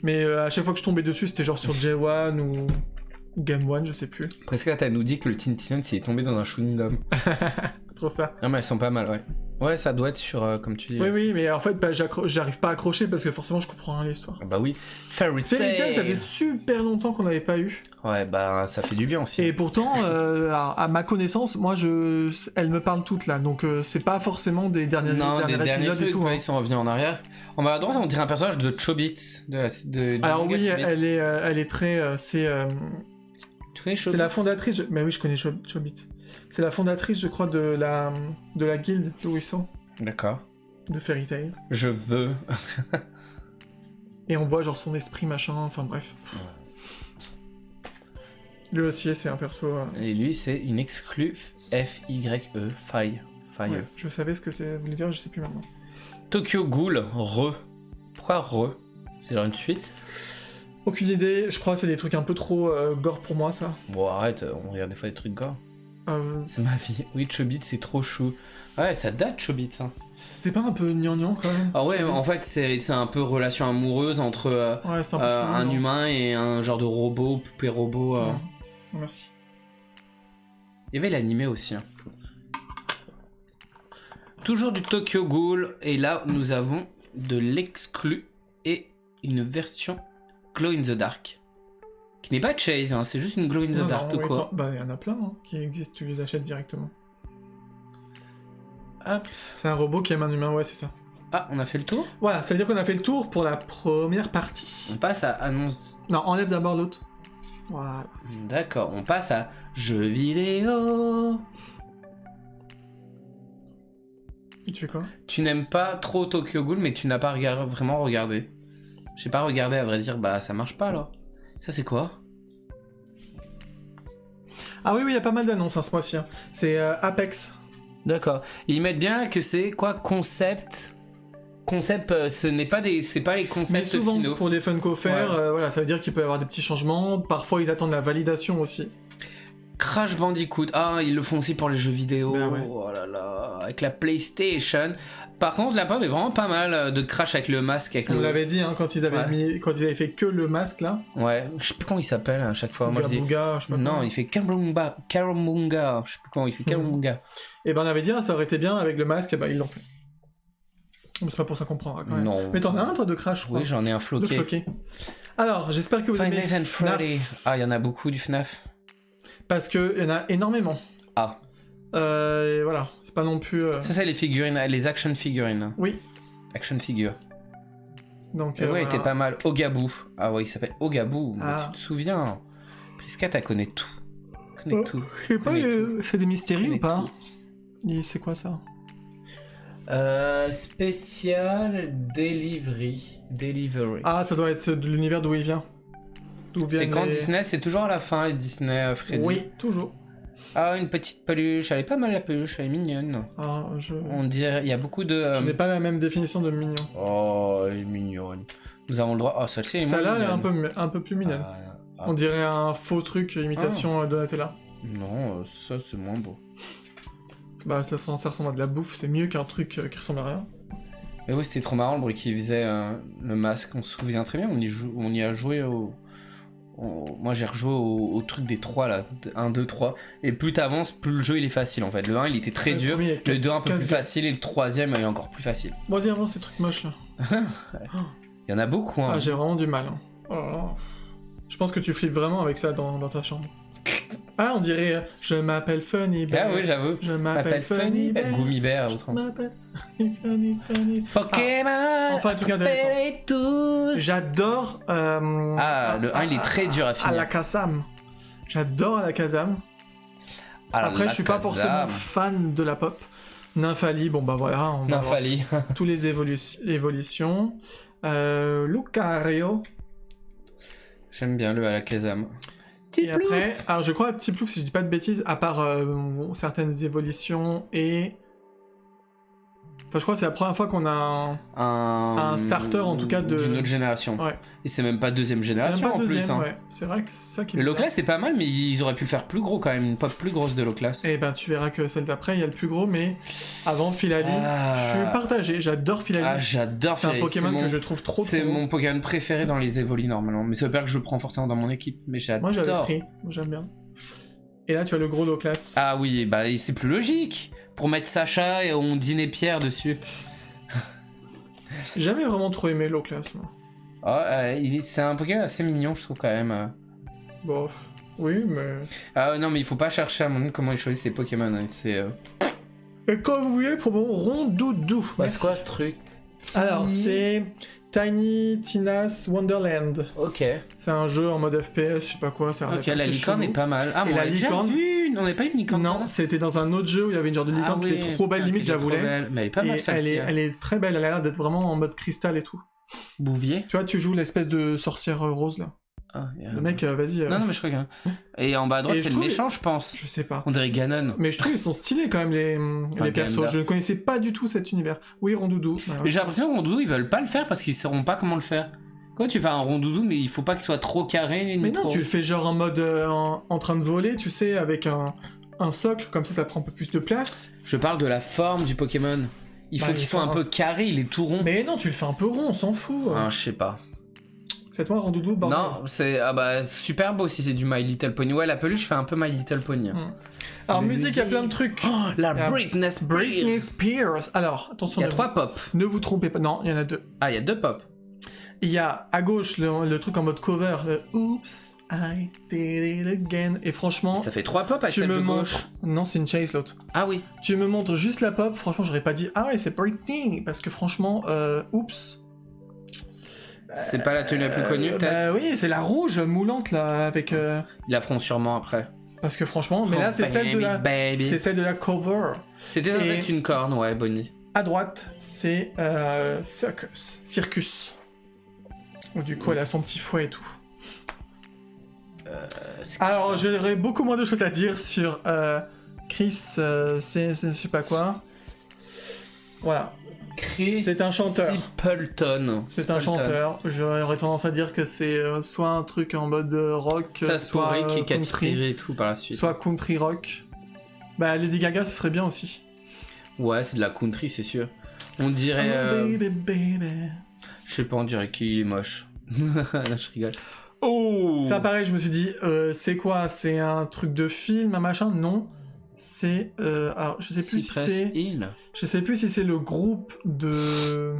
Mais à chaque fois que je tombais dessus, c'était genre sur J1 ou Game One, je sais plus. Presque là, t'as nous dit que le Teen Titans, il est tombé dans un chewing-gum. C'est trop ça. Non, mais elles sont pas mal, ouais. Ouais, ça doit être sur, comme tu dis. Oui, oui, mais en fait, bah, j'arrive pas à accrocher parce que forcément, je comprends rien l'histoire. Ah bah oui. Fairy Fairy Tail, ça Tail. fait super longtemps qu'on n'avait pas eu. Ouais, bah ça fait du bien aussi. Et pourtant, à ma connaissance, moi, elles me parlent toutes là. Donc, c'est pas forcément des derniers Non, des derniers épisodes trucs, et tout. ouais, Hein. ils sont revenus en arrière. On va à droite, on dirait un personnage de Chobits. Du Alors manga oui, Chobits. elle est très... Tu connais Chobits? c'est la fondatrice... Mais oui, je connais Chobits. C'est la fondatrice, je crois, de la guilde de Whistle, D'accord. de Fairy Tail. Je veux. Et on voit genre son esprit, machin, enfin bref. Lui aussi, c'est un perso... Et lui, c'est une exclue F-Y-E. Fire. ouais, je savais ce que ça voulait dire, je sais plus maintenant. Tokyo Ghoul, Re. Pourquoi Re? C'est genre une suite? Aucune idée, je crois que c'est des trucs un peu trop gore pour moi, ça. Bon, arrête, on regarde des fois des trucs gore. Euh, C'est ma vie. Oui, Chobits, c'est trop chou. Ouais, ça date, Chobits. Hein. C'était pas un peu gnangnan quand même? Ah ouais, Chobits. en fait, c'est un peu relation amoureuse entre Ouais, c'était un peu chelou, un non humain et un genre de robot, poupée robot. Ouais. Merci. Il y avait l'animé aussi. Hein. Toujours du Tokyo Ghoul. Et là, nous avons de l'exclu et une version Glow in the Dark. Qui n'est pas Chase, hein, c'est juste une Glow in the Non, Dark non, tout oui, court. bah, il y en a plein hein, qui existent, tu les achètes directement. Hop. C'est un robot qui aime un humain, ouais, c'est ça. Ah, on a fait le tour. Voilà, ça veut dire qu'on a fait le tour pour la première partie. On passe à annonce. Non, enlève d'abord l'autre. Voilà. D'accord, on passe à jeux vidéo. Et tu fais quoi? Tu n'aimes pas trop Tokyo Ghoul, mais tu n'as pas vraiment regardé. J'ai pas regardé, à vrai dire, bah ça marche pas alors. Ça c'est quoi? Ah oui, oui, il y a pas mal d'annonces hein, ce mois-ci. Hein. C'est Apex. D'accord. Ils mettent bien que c'est quoi? Concept. Concept, c'est pas les Mais concepts souvent, finaux. pour des Funko Fair, Ouais. voilà, ça veut dire qu'il peut y avoir des petits changements. Parfois, ils attendent la validation aussi. Crash Bandicoot, ah ils le font aussi pour les jeux vidéo, Ben ouais. oh là là, avec la PlayStation. Par contre la pub est vraiment pas mal de Crash avec le masque, avec On le... l'avait dit hein, quand ils avaient Ouais. quand ils avaient fait que le masque là. Ouais, je sais plus comment il s'appelle à chaque fois. Moi je dis... Bouga, je sais pas Non, comment. il fait Karamunga, je sais plus comment il fait Karamunga. Et ben on avait dit ah, ça aurait été bien avec le masque, et ben ils l'ont fait. Mais c'est pas pour ça qu'on prendra quand même. Non. Mais t'en as un toi de Crash, je crois. Oui, j'en ai un Le floqué. floqué. Alors, j'espère que vous Five aimez Nights at Freddy. FNAF, Ah, il y en a beaucoup du FNAF. parce que il y en a énormément. Ah, Et voilà, c'est pas non plus. ça c'est les figurines, les action figurines. Oui. Action figure. Donc. Et ouais, il voilà. était pas mal. Ogaboo. Ah ouais, il s'appelle Ogaboo. Mais Ah. tu te souviens. Prisca, t'as connais tout. Connais Oh, tout. je sais pas, Connais tout. c'est des mystéries Connais ou pas? tout. Et c'est quoi ça? Spécial Delivery. Ah, ça doit être de l'univers d'où il vient. D'où C'est viennent quand les- Disney, c'est toujours à la fin, les Disney Freddy. Oui, toujours. Ah, une petite peluche. Elle est pas mal la peluche, elle est mignonne. Ah, je On dirait, il y a beaucoup de. n'ai pas la même définition de mignon. Oh, elle est mignonne. Nous avons le droit. Oh, celle-ci, elle est moins Celle-là, elle est mignonne. un peu plus mignonne. Ah, On dirait un faux truc imitation Donatella. non, ça c'est moins beau. Bah, ça ressemble à de la bouffe, c'est mieux qu'un truc qui ressemble à rien. Mais oui, c'était trop marrant le bruit qui faisait le masque. On se souvient très bien, on y a joué moi j'ai rejoué au truc des 3 là, 1, 2, 3. Et plus t'avances, plus le jeu il est facile en fait. Le 1 il était très Le dur, premier est le 2 un peu plus casse-gueule. facile et le 3ème il est encore plus facile. Vas-y, avance ces trucs moches là. Il y en a beaucoup hein. Ah, j'ai vraiment du mal. Hein. Oh là là. Je pense que tu flippes vraiment avec ça dans ta chambre. Ah, on dirait je m'appelle Funny Bear. Ah oui, j'avoue. Je m'appelle Funny Bear. Gummy Bear, Je autre. m'appelle Funny. Pokémon. Enfin, un truc intéressant. appelez tous. J'adore. Le 1, il est très dur à finir. Alakazam. J'adore Alakazam. Après, je suis pas forcément fan de la pop. Nymphali, bon bah voilà, on va voir Nymphali. tous les évolutions. Lucario. J'aime bien le Alakazam. Et après, alors je crois Petit Plouf, si je dis pas de bêtises, à part certaines évolutions et... Enfin, je crois que c'est la première fois qu'on a un starter, en tout cas, d'une autre génération. Ouais. Et c'est même pas deuxième C'est même génération pas en deuxième, plus. Hein. ouais. C'est vrai que c'est ça qui Le me Loclas c'est pas mal, mais ils auraient pu le faire plus gros quand même, une pop plus grosse de Loclas. Et ben tu verras que celle d'après, il y a le plus gros, mais avant Filali, je suis partagé, j'adore Filali. Ah, j'adore C'est un Filali. Pokémon que je trouve trop C'est beau. mon Pokémon préféré dans les évolis normalement, mais ça veut pas que je le prends forcément dans mon équipe, mais j'adore. Moi j'avais pris, j'aime bien. Et là tu as le gros Loclas. Ah oui, bah c'est plus logique. Pour mettre Sacha et on dîner Pierre dessus. J'ai jamais vraiment trop aimé Loclas, moi. C'est un Pokémon assez mignon, je trouve quand même. Bon, oui, mais... Ah non, mais il faut pas chercher à mon comment il choisit ses Pokémon. Hein. C'est. Et comme vous voulez, pour mon Rondoudou. C'est quoi ce truc? Alors, c'est Tiny Tina's Wonderland. Ok. C'est un jeu en mode FPS, je sais pas quoi, ça a l'air Ok, la assez licorne chelou. est pas mal. Ah, Et on la l'a déjà licorne- vu. On n'avait pas eu une licorne. Non, là c'était dans un autre jeu où il y avait une genre de licorne qui était trop belle, limite, je la voulais. Mais elle est pas mal Et celle-ci. elle est très belle, elle a l'air d'être vraiment en mode cristal et tout. Bouvier. Tu vois, tu joues l'espèce de sorcière rose là. Ah, Le mec, vas-y. Non, mais je crois que. Et en bas à droite, Et c'est je le trouve- méchant, je pense. Je sais pas. On dirait Ganon. Mais je trouve ils sont stylés quand même les persos. Ganda. Je ne connaissais pas du tout cet univers. Oui, Rondoudou. Bah, Mais j'ai l'impression que Rondoudou, ils veulent pas le faire parce qu'ils sauront pas comment le faire. Quoi, tu fais un Rondoudou, mais il faut pas qu'il soit trop carré. Ni Mais non, trop... tu le fais genre en mode en train de voler, tu sais, avec un socle, comme ça prend un peu plus de place. Je parle de la forme du Pokémon. Il faut Bah, qu'il il soit un faut peu carré, il est tout rond. Mais non, tu le fais un peu rond, on s'en fout. Ah, je sais pas. Faites-moi un Rondoudou, bordel. Non, c'est super beau si c'est du My Little Pony. Ouais, la peluche fait un peu My Little Pony. Alors, Mais musique, il y a plein de trucs. Oh, la Il y a Britney Spears. Britney Spears. Alors, attention, Il y a ne 3 pop. ne vous trompez pas. Non, il y en a 2. Ah, il y a 2 pop. Il y a à gauche le truc en mode cover, le Oops, I did it again. Et franchement, Ça fait 3 pop avec tu celle me de gauche. montres. Non, c'est une chase l'autre. Ah oui. Tu me montres juste la pop, franchement, j'aurais pas dit ah ouais, c'est Britney. Parce que franchement, Oops. C'est pas la tenue la plus connue, peut-être. Bah oui, c'est la rouge moulante là, avec. Ils la feront sûrement après. Parce que franchement, mais là, c'est celle de la. Baby. C'est celle de la cover. C'était censé Et- être une corne, ouais, Bonnie. À droite, c'est Circus. Donc, du coup, elle a son petit fouet et tout. Alors, j'aurais beaucoup moins de choses à dire sur Chris, je sais pas quoi. Voilà, Chris c'est un chanteur. Stapleton. C'est un chanteur. J'aurais tendance à dire que c'est soit un truc en mode rock, Ça se soit pourrait qu'il country, inspiré et tout par la suite. soit country rock. Bah, Lady Gaga, ce serait bien aussi. Ouais, c'est de la country, c'est sûr. On dirait. Oh, baby, baby. Je sais pas, on dirait qu'il est moche. Je rigole. Oh Ça, pareil, je me suis dit, c'est quoi? C'est un truc de film, un machin? Non. C'est. Alors, je sais plus si Cypress c'est. Hill. Je sais plus si c'est le groupe de.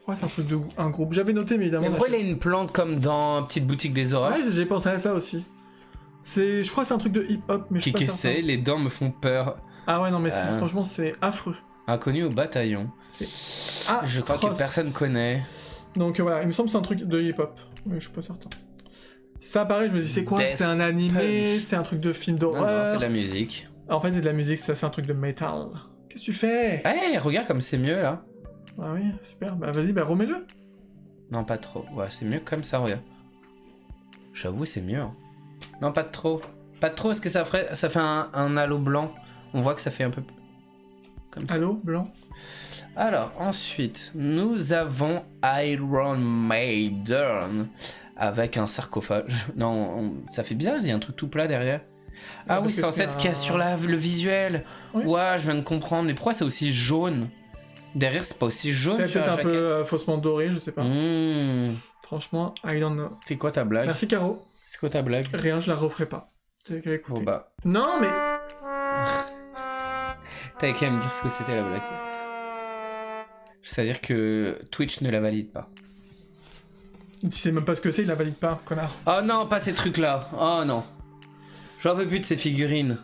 Ouais, c'est un truc de. Un groupe. J'avais noté, mais évidemment. Mais pourquoi là, il a une plante comme dans Petite Boutique des Horreurs? Ouais, j'ai pensé à ça aussi. Je crois que c'est un truc de hip-hop, mais je suis Qui pas que certain. c'est? Les dents me font peur. Ah ouais, non, mais Ah. franchement, c'est affreux. Inconnu au bataillon. Ah, Je crois que personne connaît. Donc voilà, il me semble que c'est un truc de hip-hop, mais je suis pas certain. Ça, pareil, je me dis, c'est quoi? Death C'est un animé, Punch. c'est un truc de film Non, non, d'horreur. c'est de la musique. En fait, c'est de la musique, ça, c'est un truc de metal. Qu'est-ce que tu fais? Eh, regarde comme c'est mieux là. Ah oui, super. Bah vas-y, bah remets-le. Non, pas trop. Ouais, c'est mieux comme ça, regarde. J'avoue, c'est mieux. Hein. Non, pas de trop. Pas de trop, parce que ça fait un halo blanc. On voit que ça fait un peu... Comme ça. Allô, blanc? Alors, ensuite, nous avons Iron Maiden avec un sarcophage. Non, ça fait bizarre, il y a un truc tout plat derrière. Ah parce oui, que c'est en fait ce qu'il y a sur le visuel. Oui. Ouais, je viens de comprendre. Mais pourquoi c'est aussi jaune? Derrière, c'est pas aussi jaune C'est sur peut-être la un jaquette. peu faussement doré, je sais pas. Mmh. Franchement, I don't know. C'était quoi ta blague? Merci, Caro. C'est quoi ta blague? Rien, je la referai pas. T'as qu'à écouter. Bon bah, Non, mais... t'avais qu'à me dire ce que c'était la blague. C'est-à-dire que Twitch ne la valide pas. Tu sais même pas ce que c'est, il la valide pas, connard. Oh non, pas ces trucs-là. Oh non. J'en peux plus de ces figurines.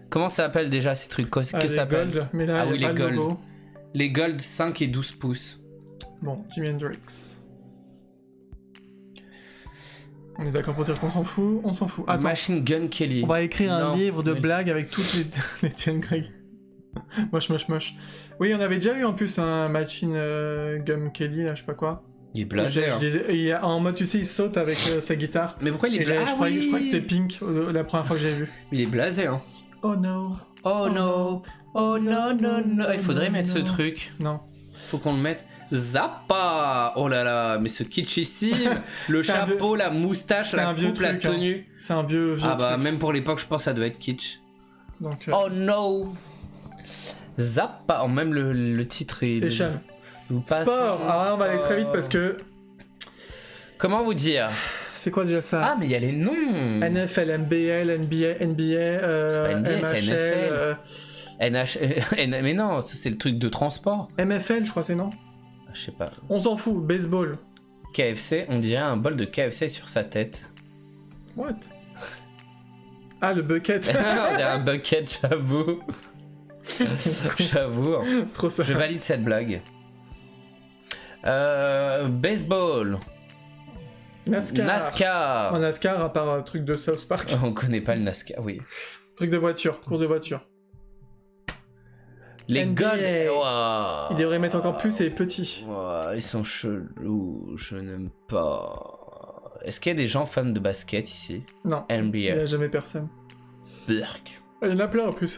Comment ça s'appelle déjà ces trucs? Que ça les s'appelle? gold, mais là, Ah il y a oui, pas les le gold. logo. Les Gold 5 et 12 pouces. Bon, Jimi Hendrix. On est d'accord pour dire qu'on s'en fout? On s'en fout. Attends, Machine Gun Kelly. on va écrire un Non, livre de mais- blagues avec toutes les Tian Greg. Moche. Oui, on avait déjà eu en plus un Machine Gun Kelly, là, je sais pas quoi. Il est blasé. Hein. En mode, tu sais, il saute avec sa guitare. Mais pourquoi il est Et blasé? je crois que c'était Pink la première fois que j'ai vu. Il est blasé, hein. Oh no. Oh no. Oh non, non, non. Il faudrait mettre ce non. truc. Non. Faut qu'on le mette. Zappa! Oh là là, mais ce kitschissime! Le C'est un chapeau, la moustache, c'est la un vieux coupe, la truc, hein. tenue. C'est un vieux Ah bah, truc. même pour l'époque, je pense que ça doit être kitsch. Donc, Oh no! Zappa! Oh, même le titre est. c'est Sean. Nous passons- Sport. Ah, on va aller très vite parce que Comment vous dire? c'est quoi déjà ça? Ah, mais il y a les noms! NFL, NBL, NBA, pas NBA, c'est MHL, NH... Mais non, ça c'est le truc de transport. MFL, je crois c'est non? Je sais pas. On s'en fout, baseball. KFC, on dirait un bol de KFC sur sa tête. What? Ah, le bucket. On dirait un bucket, j'avoue. J'avoue. Hein. Trop ça. Je valide cette blague. Baseball. NASCAR. NASCAR. En NASCAR, à part un truc de South Park. On connaît pas le NASCAR, oui. Truc de voiture, course de voiture. Les NBA. Gold. Wow. Il devrait mettre encore plus et petit. Wow, ils sont chelous, je n'aime pas. Est-ce qu'il y a des gens fans de basket ici? Non. Il n'y NBA. a jamais personne. Burk. Il y en a plein en plus.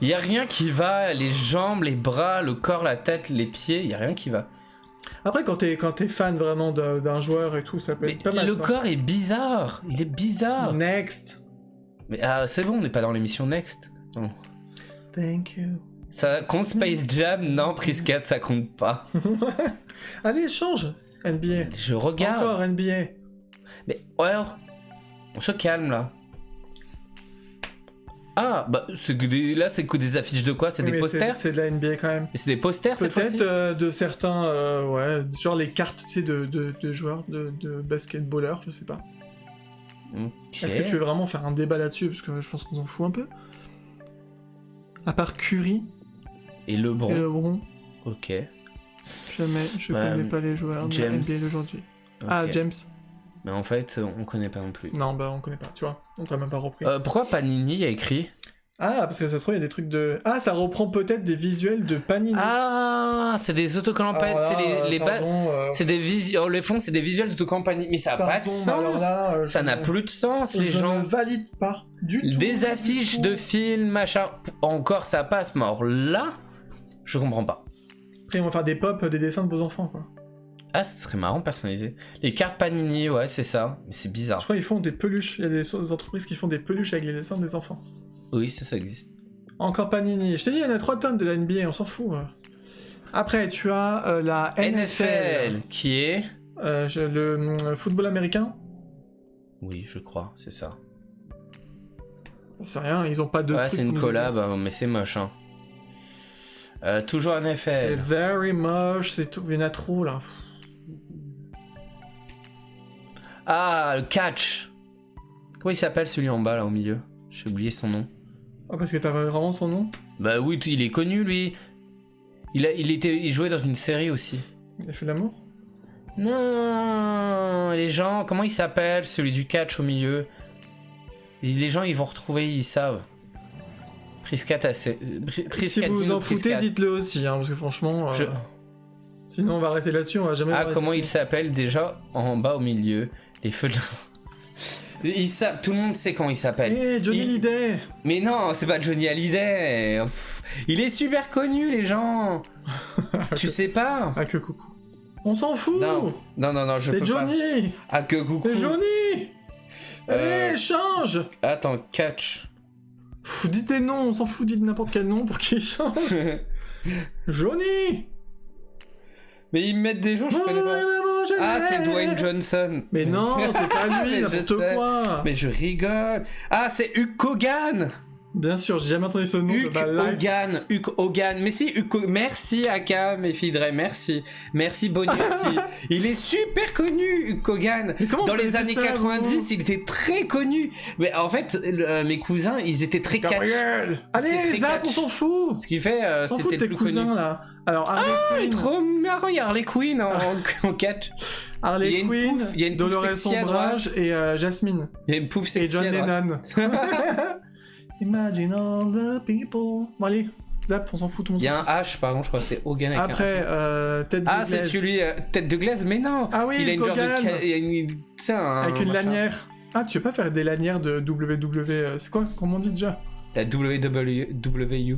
Il y a rien qui va, les jambes, les bras, le corps, la tête, les pieds, il y a rien qui va. Après, quand t'es fan vraiment d'un joueur et tout, ça peut Mais être pas mal. le quoi. corps est bizarre, il est bizarre. Next. Mais c'est bon, on n'est pas dans l'émission Next. Non. Thank you. Ça compte Space Jam? Non, Prise 4, ça compte pas. Allez, change. NBA. Je regarde. Encore NBA. Mais ouais, on se calme là. Ah, bah là c'est que des affiches de quoi? C'est Oui, des mais posters? C'est de la NBA quand même. Mais c'est des posters cette fois-ci? Peut-être de certains, ouais, genre les cartes, tu sais, de joueurs, de basketballeurs, je sais pas. Ok. Est-ce que tu veux vraiment faire un débat là-dessus? Parce que je pense qu'on s'en fout un peu. À part Curry Et LeBron. et LeBron, Ok. jamais, je Ouais, connais pas les joueurs de la James. NBA d'aujourd'hui. Ok. Ah, James. Mais en fait, on connaît pas non plus. Non, bah on connaît pas, tu vois. On t'a même pas repris. Pourquoi Panini a écrit? Ah, parce que ça se trouve, il y a des trucs de... Ah, ça reprend peut-être des visuels de Panini. Ah, c'est des autocollants Alors là, c'est les pardon, c'est des visuels, les fonds, c'est des visuels d'autocollants Panini. Mais ça a pas de pardon, mais alors sens. là, Ça n'a plus de sens, les je gens. ne valide pas du tout. Des du affiches tout. de films, machin. Encore ça passe, mais alors là, je comprends pas. Après, on va faire des pop, des dessins de vos enfants, quoi. Ah, ce serait marrant personnalisé. Les cartes Panini, ouais, c'est ça. Mais c'est bizarre. Je crois qu'ils font des peluches. Il y a des entreprises qui font des peluches avec les dessins des enfants. Oui, ça existe. Encore Panini. Je t'ai dit, il y en a 3 tonnes de la NBA, on s'en fout. Après, tu as la NFL. Qui est... Le football américain. Oui, je crois, c'est ça. J'en sais rien, ils ont pas de Ouais, trucs c'est pour une nous collab, hein, mais c'est moche. Hein. Toujours aider. C'est NFL. very moche, c'est tout. Il y en a trop là. Ah, le catch. Comment il s'appelle celui en bas là au milieu? J'ai oublié son nom. Ah, parce que t'as vraiment son nom? Bah oui, il est connu lui. Il jouait dans une série aussi. Il a fait l'amour? Non, les gens, comment il s'appelle celui du catch au milieu? Les gens ils vont retrouver, ils savent. Priscat assez. Si vous vous en foutez, dites-le aussi, hein, parce que franchement. Sinon, on va arrêter là-dessus, on va jamais. Ah, voir comment les il s'appelle déjà en bas au milieu? Les feux de. Ils savent, tout le monde sait comment il s'appelle. Eh, Johnny Hallyday. Mais non, c'est pas Johnny Hallyday. Pff, il est super connu, les gens. Tu sais pas? Ah, que coucou. On s'en fout. Non, je peux C'est pas. Johnny. Ah, que coucou. C'est Johnny. Allez, change. Attends, catch. Pff, dites des noms, on s'en fout, dites n'importe quel nom pour qu'il change. Johnny. Mais ils me mettent des jours, je connais pas. Ah, c'est Dwayne Johnson. Mais non, c'est pas lui, Mais je n'importe sais. quoi. Mais je rigole. Ah, c'est Hulk Hogan. Bien sûr, j'ai jamais entendu ce nom de Hulk ma life. Hogan, Hulk Hogan. Mais si, merci Aka, mes filles Dre, merci. Merci Boniassi. Il est super connu, Hulk Hogan. Mais comment Dans vous les connaissez années ça, 90, vous il était très connu. Mais en fait, mes cousins, ils étaient très catch. Gabriel. C'était Allez, très Zap, catch. on s'en fout. Ce qui fait, On s'en fout c'était de le tes plus cousins, connu. là. Alors, Harley Il est Quinn. trop marrant, il y a Harley Quinn en catch. Il y a Harley une Quinn, pouffe- il y a une pouffe Dolores sexy à droite. Ombrage et Jasmine. Il y a une pouffe Et sexy John à droite. Lennon. Imagine all the people. Bon, allez, Zap, on s'en fout, tout le monde. Il y a un H, pardon, je crois que c'est Hogan avec un H. Après, tête de Ah, c'est glaise. celui tête de glaise, mais non. Ah oui, il a une genre de Hogan. il y a une, tu sais, Avec une machin. lanière. Ah, tu veux pas faire des lanières de WWE c'est quoi? Comment on dit déjà? La WWE. WWE.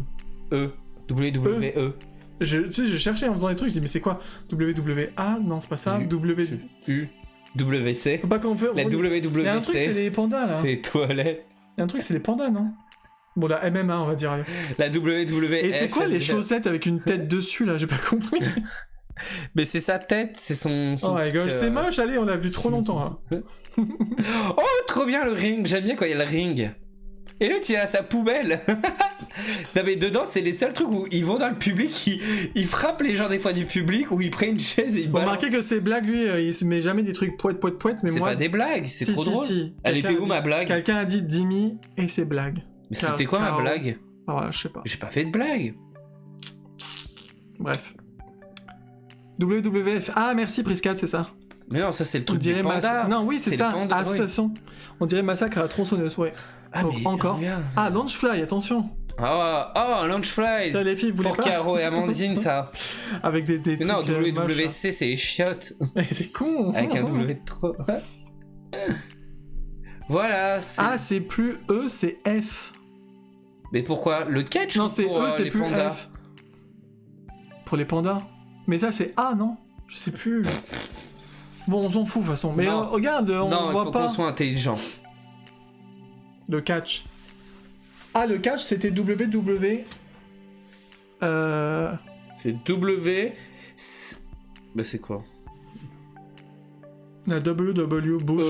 Tu sais, j'ai cherché en faisant des trucs, je dis, mais c'est quoi? WWA? Non, c'est pas ça. WC. Faut pas qu'on fait. La Il y a un truc, c'est WWC. les pandas, là. C'est les toilettes. Il y a un truc, c'est les pandas, non? Bon, la MMA, on va dire. La WWF. Et c'est quoi les chaussettes avec une tête dessus, là? J'ai pas compris. Mais c'est sa tête, c'est son. Oh my truc, gosh, c'est moche, allez, on l'a vu trop longtemps, hein. Oh, trop bien le ring. J'aime bien quand il y a le ring. Et l'autre, il a sa poubelle. Non, mais dedans, c'est les seuls trucs où ils vont dans le public, ils frappent les gens des fois du public, ou ils prennent une chaise et ils Bon, balancent. remarquez que c'est blague, lui, il se met jamais des trucs poète, mais C'est moi. pas des blagues, c'est Si, trop si, drôle. si. Elle Quelqu'un était a où dit- ma blague? Quelqu'un a dit Dimi et c'est blague. Mais c'était quoi ma Caro. blague? Ah, voilà, je sais pas. J'ai pas fait de blague. Bref. WWF. Ah, merci, Priscat, c'est ça. Mais non, ça c'est le On truc du dirait panda. Non, oui, c'est C'est ça. le panda, Association. On dirait massacre à la tronçonneuse, ouais. Ah, Donc, mais encore. regarde. Ah, Launchfly, attention. Oh, un Launchfly. Ça, les filles, vous voulez Pour pas Caro et Amandine, ça. Avec des Mais trucs non, moches, WWC, c'est les chiottes. là. Mais c'est con. Avec un W de trop. Voilà. Ah, c'est plus E, c'est F. Mais pourquoi? Le catch Non, ou c'est pour E, c'est les plus pandas? F. Pour les pandas. Mais ça, c'est A, non? Je sais plus. Bon, on s'en fout, de toute façon. Mais Non. regarde, on Non, il voit faut pas. qu'on soit intelligent. Le catch. Ah, le catch, c'était WW. C'est W. Bah, c'est quoi? La WW Bush.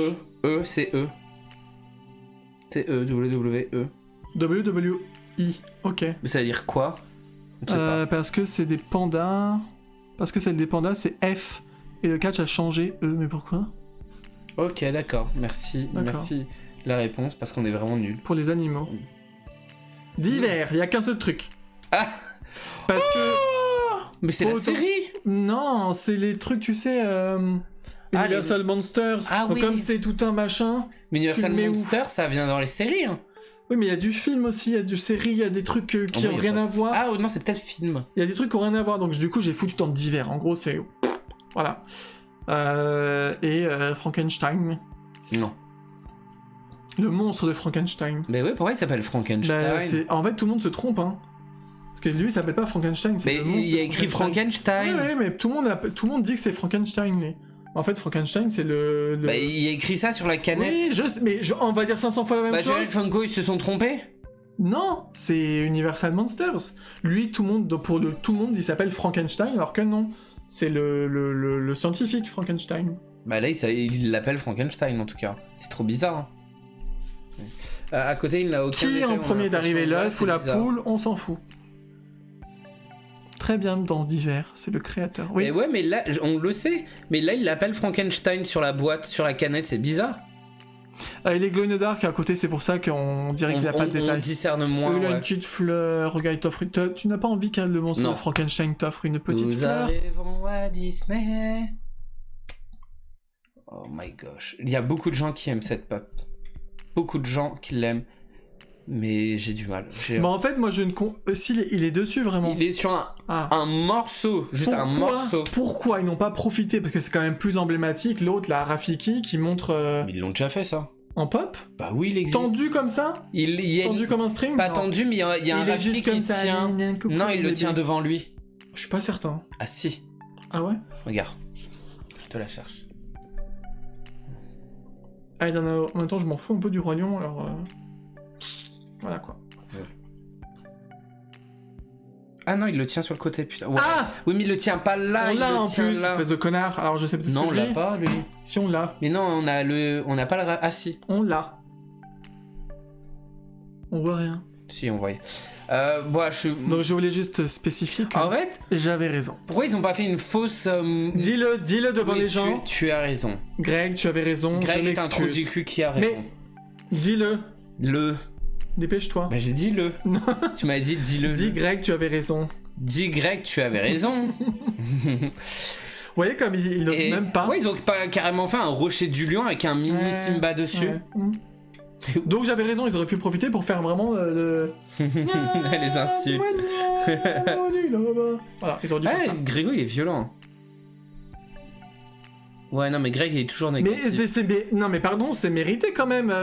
C'est E. C'est E, WWE. WWI. Ok. Mais ça veut dire quoi? Je sais pas. Parce que c'est des pandas. Parce que celle des pandas, c'est F. Et le catch a changé E. Mais pourquoi? Ok, d'accord. Merci. D'accord. Merci la réponse parce qu'on est vraiment nuls. Pour les animaux. Divers, il y a qu'un seul truc. Ah! Parce que. Mais c'est la Autant- série! Non, c'est les trucs, tu sais. Ah, Universal Monsters. Ah Donc, oui. comme c'est tout un machin. Mais Universal Tu le mets où? Monster, ça vient dans les séries. Hein. Oui, mais il y a du film aussi, il y a du série, il y a des trucs qui Oh, ont oui, y a rien pas- à voir. Ah non, c'est peut-être film. Il y a des trucs qui ont rien à voir, donc du coup j'ai foutu dans divers. En gros, c'est. Voilà. Frankenstein. Non. Le monstre de Frankenstein. Mais ouais, pourquoi il s'appelle Frankenstein? En fait, tout le monde se trompe, hein. Parce que lui, il s'appelle pas Frankenstein. c'est Mais le monstre il y a de écrit Oui, Frankenstein. oui, mais tout le monde dit que c'est Frankenstein, lui. En fait, Frankenstein, c'est le. Bah, il y a écrit ça sur la canette. Oui, mais on va dire 500 fois la même Bah, Joel chose. Funko, ils se sont trompés. Non, c'est Universal Monsters. Lui, tout le monde, il s'appelle Frankenstein, alors que non. C'est le scientifique Frankenstein. Bah là, il l'appelle Frankenstein en tout cas. C'est trop bizarre. Hein. À côté, il n'a aucun. Qui effet, en on a premier d'arriver, l'impression- l'œuf Ouais, ou la c'est bizarre. poule, on s'en fout. Très bien, dans divers, c'est le créateur. Oui. Mais ouais, mais là, on le sait. Mais là, il l'appelle Frankenstein sur la boîte, sur la canette, c'est bizarre. Il est glow in the dark à côté, c'est pour ça qu'on dirait qu'il n'a pas de On détails. discerne moins. Il a Ouais. une petite fleur, regarde, il t'offre. Tu n'as pas envie que le monstre Non. de Frankenstein t'offre une petite Nous fleur? arrivons à Disney. Oh my gosh. Il y a beaucoup de gens qui aiment cette pop. Beaucoup de gens qui l'aiment. Mais j'ai du mal. Bah en fait, moi je ne s'il il est dessus vraiment. Il est sur Ah. un morceau. Juste un morceau. Pourquoi ils n'ont pas profité? Parce que c'est quand même plus emblématique. L'autre, la Rafiki, qui montre Mais ils l'ont déjà fait ça. en pop, Bah oui, il existe. tendu comme ça, Il y a tendu comme un string. Pas Non. tendu, mais il y a un Il est Rafiki juste qui comme ça. tient. coucou, Non, il le bébé. tient devant lui. Je suis pas certain. Ah si. Ah ouais? Regarde. Je te la cherche. Ah, en même temps, je m'en fous un peu du Roi Lion, alors. Voilà quoi. Ah non, il le tient sur le côté, putain. Ouais. Ah! Oui, mais il le tient pas là. On il l'a le en tient plus, là. espèce de connard. Alors je sais peut-être Non, ce on que je l'a dis. pas, lui. Si on l'a. Mais non, on n'a pas le. Ah si. On l'a. On voit rien. Si, on voyait. Bon, Donc je voulais juste spécifier que En fait, j'avais raison. pourquoi ils ont pas fait une fausse... Dis-le devant Oui, les gens. Tu as raison. Greg, tu avais raison, je Greg est un trou du m'excuse. cul qui a raison. Dis-le, Le. dépêche-toi. Bah j'ai dit le. Non. Tu m'as dit dis-le. Dis Greg, tu avais raison. Dis Greg, tu avais raison. Vous voyez comme il n'ose Et- même pas. Ouais, ils ont pas carrément fait un rocher du lion avec un mini Ouais, Simba dessus. ouais. Donc j'avais raison, ils auraient pu profiter pour faire vraiment le... Les insultes. Voilà, ils auraient dû faire Ouais, ça. Grégo il est violent. Ouais, non, mais Greg il est toujours Mais, négatif. non mais pardon, c'est mérité quand même.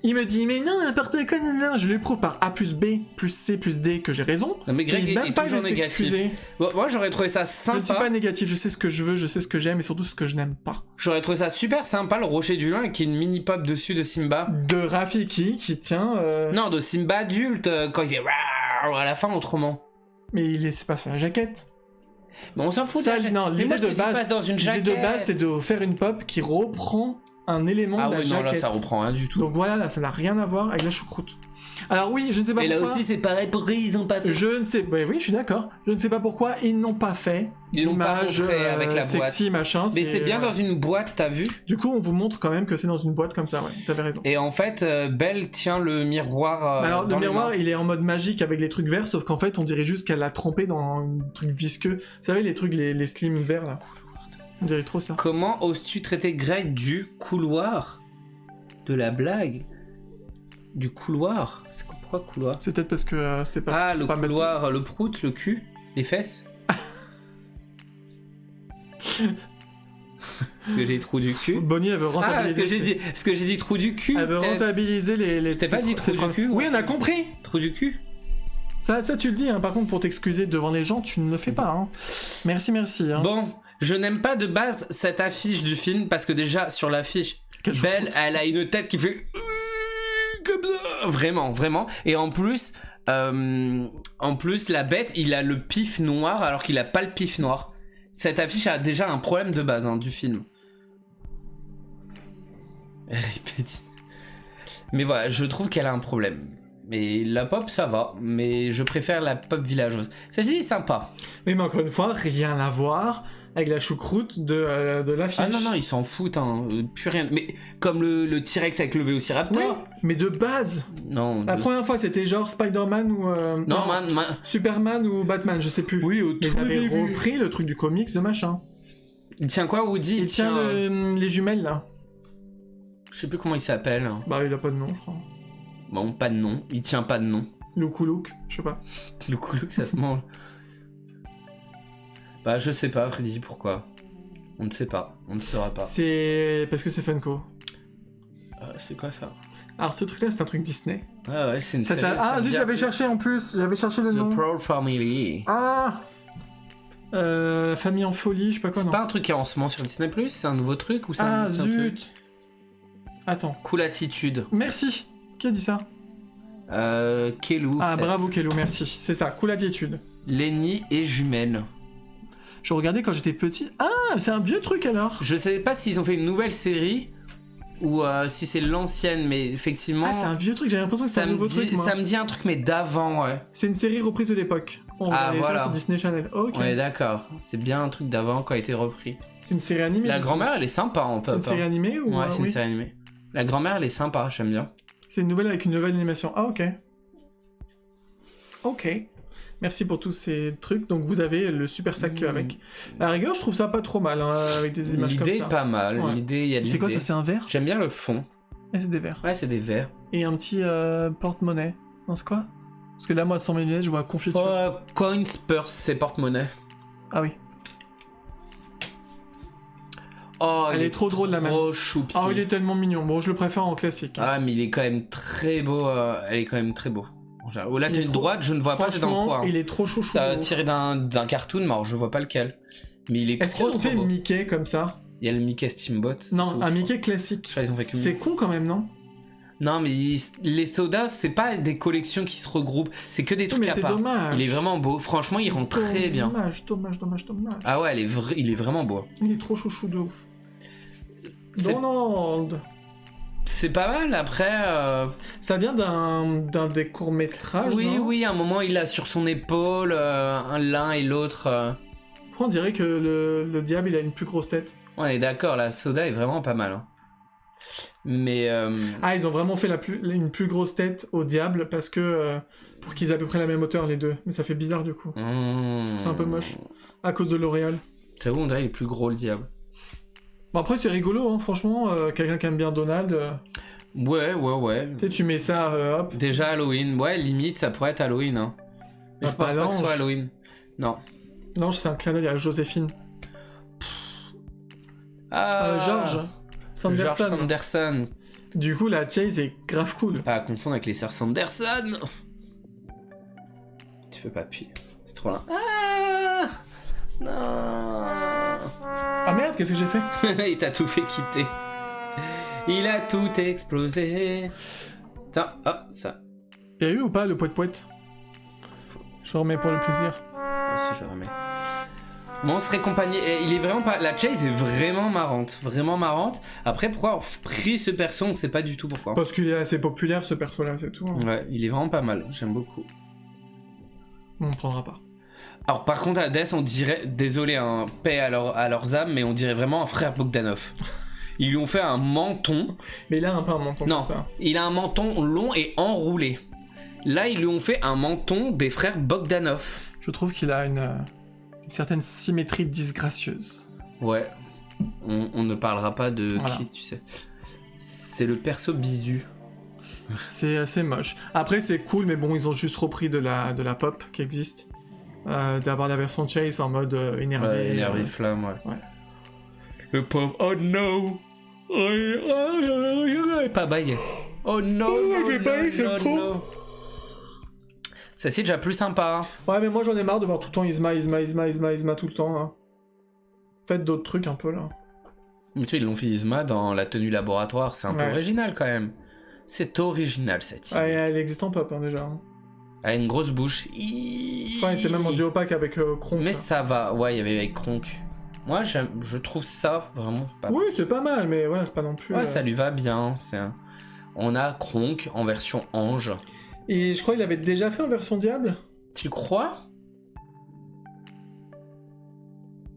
Il me dit mais non, n'importe quoi, non, je lui prouve par A plus B plus C plus D que j'ai raison. Non, mais Greg Et il est même pas toujours de négatif. s'excuser. Bon, moi j'aurais trouvé ça Je ne suis sympa. pas négatif, je sais ce que je veux, je sais ce que j'aime et surtout ce que je n'aime pas. J'aurais trouvé ça super sympa le rocher du lion avec une mini pop dessus de Simba. De Rafiki qui tient... Non, de Simba adulte quand il fait Rawr à la fin autrement. Mais il laisse pas sur la jaquette. Mais on s'en fout Ça, de la non, Mais l'idée moi, je de te dis, base- passe dans une L'idée jaquette. de base c'est de faire une pop qui reprend un élément Ah de la ouais, non, jaquette. là ça reprend rien du tout. Donc voilà, là, ça n'a rien à voir avec la choucroute. Alors oui, je ne sais pas Et là pourquoi... aussi c'est pareil, pourquoi ils ont pas fait Je ne sais... bah oui, je suis d'accord. Je ne sais pas pourquoi ils n'ont pas fait Ils l'ont pas d'image montré avec la boîte. sexy, machin. Mais c'est bien ouais. dans une boîte, t'as vu? Du coup, on vous montre quand même que c'est dans une boîte comme ça, ouais. T'avais raison. Et en fait, Belle tient le miroir. Bah alors, dans le les miroir, mains. il est en mode magique avec les trucs verts, sauf qu'en fait, on dirait juste qu'elle l'a trempé dans un truc visqueux. Vous savez, les trucs, les slims verts, là. On dirait trop ça. Comment oses-tu traiter Greg du couloir? De la blague? Du couloir? C'est pourquoi couloir? C'est peut-être parce que c'était pas... Ah, le pas couloir, le prout, le cul, les fesses? Parce que j'ai dit trou du cul. Bonnie, elle veut Ah, parce rentabiliser... que j'ai dit trou du cul. Elle veut peut-être. rentabiliser les... T'as pas dit trou du cul, Oui, ouais. on a compris. Trou du cul? Ça, tu le dis, hein. Par contre, pour t'excuser devant les gens, tu ne le fais pas, hein. Merci, hein. Bon, je n'aime pas de base cette affiche du film parce que déjà sur l'affiche, Quelle Belle, choucroute. elle a une tête qui fait comme ça, vraiment, vraiment. Et en plus, la bête, il a le pif noir alors qu'il a pas le pif noir. Cette affiche a déjà un problème de base du film. Répétit. Mais voilà, je trouve qu'elle a un problème. Mais la pop, ça va. Mais je préfère la pop villageoise. Celle-ci est sympa. Mais encore une fois, rien à voir avec la choucroute de l'affiche. Ah non, non, ils s'en foutent, hein. Plus rien. Mais comme le T-Rex avec le Vélociraptor. Oui, mais de base. Non. La première fois, c'était genre Spider-Man ou... Non, Superman ou Batman, je sais plus. Oui, au Ils tout avaient début. repris le truc du comics de machin. Il tient quoi, Woody? Il tient les jumelles, là. Je sais plus comment il s'appelle. Bah, il a pas de nom, je crois. Bon, pas de nom. Il tient pas de nom. Luke, je sais pas. Le coulouk, ça se mange. Bah, je sais pas, Freddy, pourquoi. On ne sait pas. On ne saura pas. C'est parce que c'est Funko. C'est quoi ça? Alors, ce truc-là, c'est un truc Disney. Ah ouais, c'est une série. Ah, ça zut, vient- j'avais cherché en plus. J'avais cherché le nom. The Proud Family. Ah Famille en folie, je sais pas quoi, C'est non. pas un truc qui est en ce moment sur Disney+, c'est un nouveau truc ou c'est Ah, c'est un truc zut. Attends. Cool Attitude. Merci. Qui a dit ça? Kelou. Ah, c'est bravo, Kello, merci. C'est ça, cool attitude. Lenny et Jumelle. Je regardais quand j'étais petit. Ah, c'est un vieux truc alors. Je sais pas s'ils ont fait une nouvelle série ou si c'est l'ancienne, mais effectivement. Ah, c'est un vieux truc, j'ai l'impression que c'est ça un me nouveau dit, truc, moi. ça me dit un truc, mais d'avant, ouais. C'est une série reprise de l'époque. On Ah, regardait voilà. ça sur Disney Channel. Ok. Ouais, d'accord. C'est bien un truc d'avant qui a été repris. C'est une série animée. La du coup. grand-mère, elle est sympa en C'est une pop. série animée ou Ouais, c'est oui. une série animée. La grand-mère, elle est sympa, j'aime bien. C'est une nouvelle avec une nouvelle animation. Ah, ok. Ok. Merci pour tous ces trucs. Donc vous avez le super sac avec. À la rigueur, je trouve ça pas trop mal hein, avec des images comme L'idée ça. est pas mal. Ouais. L'idée, il y a de C'est quoi ça? l'idée. C'est un verre? J'aime bien le fond. Ah, c'est des verres. Ouais, c'est des verres. Et un petit porte-monnaie. Non, c'est quoi? Parce que là, moi, sans mes lunettes, je vois confiture. Coins Purse, c'est porte-monnaie. Ah oui. Oh, Elle il est trop drôle, la même. Trop choupi. Ah, il est tellement mignon. Bon, je le préfère en classique. Ah, mais il est quand même très beau. Elle est quand même très beau. Oh, là, Il tu est une trop- droite, je ne vois pas c'est dans Franchement, quoi. Hein. il est trop chouchou. Ça a tiré d'un cartoon, mais alors je vois pas lequel. Mais il est Est-ce trop, qu'ils ont trop fait beau. Mickey comme ça? Il y a le Mickey Steamboat. c'est Non, tout, un je Mickey crois. classique. Je crois qu'ils ont fait que C'est con quand même, non? Non, mais les sodas, c'est pas des collections qui se regroupent. C'est que des trucs mais à c'est part. dommage. Il est vraiment beau. Franchement, il rend très bien. Dommage. Ah ouais, il est vraiment beau. Il est trop chouchou de ouf. C'est- Donald. c'est pas mal. Après, Ça vient d'un des courts-métrages, oui, non oui, à un moment, il a sur son épaule l'un et l'autre. Pourquoi on dirait que le diable, il a une plus grosse tête? On est d'accord, la soda est vraiment pas mal. Hein. Mais Ah, ils ont vraiment fait une plus grosse tête au diable parce que pour qu'ils aient à peu près la même hauteur les deux. Mais ça fait bizarre du coup. C'est un peu moche à cause de L'Oréal. J'avoue, on dirait qu'il est plus gros le diable. Bon après c'est rigolo, hein, franchement. Quelqu'un qui aime bien Donald. Ouais. Tu sais, tu mets ça, hop. Déjà Halloween, ouais, limite ça pourrait être Halloween. Hein. Mais Ah, je pense pas que ce soit l'ange. Halloween. Non. Non, c'est un clin d'œil à Joséphine. Ah, George Sanderson. George Sanderson. Du coup, la Chase est grave cool. Pas à confondre avec les sœurs Sanderson. Tu peux pas appuyer. C'est trop lent. Ah non. Ah merde, qu'est-ce que j'ai fait? Il t'a tout fait quitter. Il a tout explosé. Attends, ah, ça. Y'a eu ou pas le poète-poète? Je remets pour le plaisir. Moi aussi, je remets. Monstre et compagnie. Il est vraiment pas. La Chase est vraiment marrante. Vraiment marrante. Après, pourquoi avoir pris ce perso, on sait pas du tout pourquoi. Parce qu'il est assez populaire ce perso-là, c'est tout. Hein. Ouais, il est vraiment pas mal. J'aime beaucoup. On ne prendra pas. Alors, par contre, Hades, on dirait. Désolé, hein, paix à leurs âmes, mais on dirait vraiment un frère Bogdanov. Ils lui ont fait un menton. Mais il a un peu un menton Non, comme ça. il a un menton long et enroulé. Là, ils lui ont fait un menton des frères Bogdanov. Je trouve qu'il a une certaine symétrie disgracieuse. Ouais. On ne parlera pas de Voilà. qui, tu sais. C'est le perso bisu. C'est assez moche. Après, c'est cool, mais bon, ils ont juste repris de la pop qui existe. D'avoir la version Chase en mode énervé. Ouais, énervé flamme, ouais. Ouais. Le pauvre. Oh no! Pas baillé. Oh no! No. Ça c'est déjà plus sympa. Ouais, mais moi j'en ai marre de voir tout le temps Isma tout le temps. Hein. Faites d'autres trucs un peu là. Mais tu sais, ils l'ont fait Isma dans la tenue laboratoire, c'est un peu Ouais. original quand même. C'est original cette idée. Ouais, elle existe en pop hein, déjà. Hein. Elle a une grosse bouche. Je crois qu'elle était même en duo pack avec Kronk. Mais là. ça va, ouais, il y avait avec Kronk. Moi, je trouve ça vraiment pas Oui, c'est pas mal, mais voilà, c'est pas non plus. Ouais, ça lui va bien. On a Kronk en version ange. Et je crois qu'il avait déjà fait en version diable. Tu crois?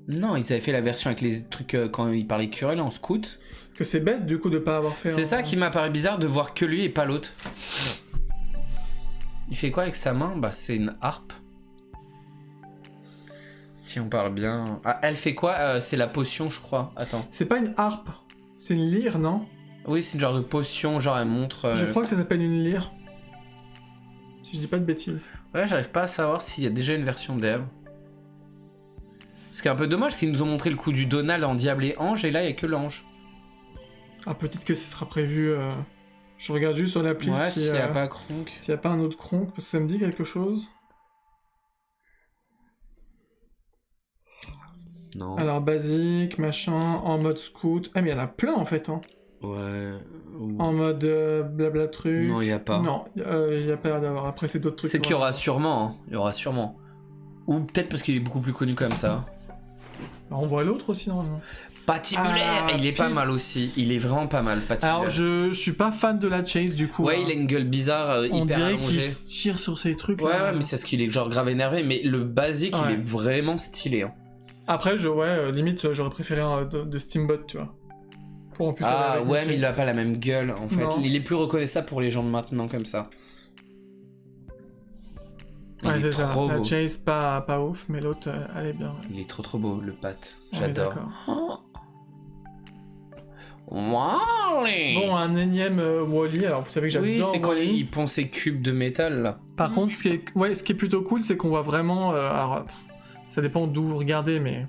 Non, ils avaient fait la version avec les trucs quand ils parlaient Curel en scout. Que c'est bête du coup de pas avoir fait. C'est ça qui m'a paru bizarre de voir que lui et pas l'autre. Il fait quoi avec sa main? Bah, c'est une harpe. Si on parle bien. Ah, elle fait quoi? C'est la potion, je crois. Attends. C'est pas une harpe, c'est une lyre, non? Oui, c'est une genre de potion, genre elle montre. Je crois que ça s'appelle une lyre. Si je dis pas de bêtises. Ouais, j'arrive pas à savoir s'il y a déjà une version d'Eve. Ce qui est un peu dommage, c'est qu'ils nous ont montré le coup du Donald en Diable et Ange, et là, il y a que l'ange. Ah, peut-être que ce sera prévu. Je regarde juste sur l'appli Ouais, si, s'il y a pas Kronk. s'il y a pas un autre Kronk, parce que ça me dit quelque chose. Non. Alors, basique, machin, en mode scout. Ah, mais il y en a plein en fait, hein. Ouais. En mode blabla truc. Non, il y a pas. Non, il y a pas l'air d'avoir. Après, c'est d'autres trucs. C'est qu'il y aura sûrement, hein. Il y aura sûrement. Ou peut-être parce qu'il est beaucoup plus connu comme ça. On voit l'autre aussi, normalement. Patibulaire, Ah, il est pas Pete. mal aussi. Il est vraiment pas mal, Patibulaire. Alors, je suis pas fan de la Chase du coup. Ouais, hein. il a une gueule bizarre, On hyper dirait allongée. qu'il tire sur ces trucs. Ouais, là. ouais, mais c'est parce qu'il est genre grave énervé. Mais le basique, Ouais. il est vraiment stylé. Hein. Après, limite, j'aurais préféré un de Steamboat, tu vois. Pour en plus. aller Ah avec ouais, Mickey. mais il a pas la même gueule en fait. Non. Il est plus reconnaissable pour les gens de maintenant comme ça. Il Ouais, est c'est ça. trop La beau. Chase, pas ouf, mais l'autre, elle est bien. Ouais. Il est trop beau, le Pat. Ouais, J'adore. d'accord. Wally. Bon, un énième Wally. Alors, vous savez que oui, j'adore c'est quand Wall-E. il pond ses cubes de métal là. Par contre, ce qui est plutôt cool, c'est qu'on voit vraiment. Alors, ça dépend d'où vous regardez, mais.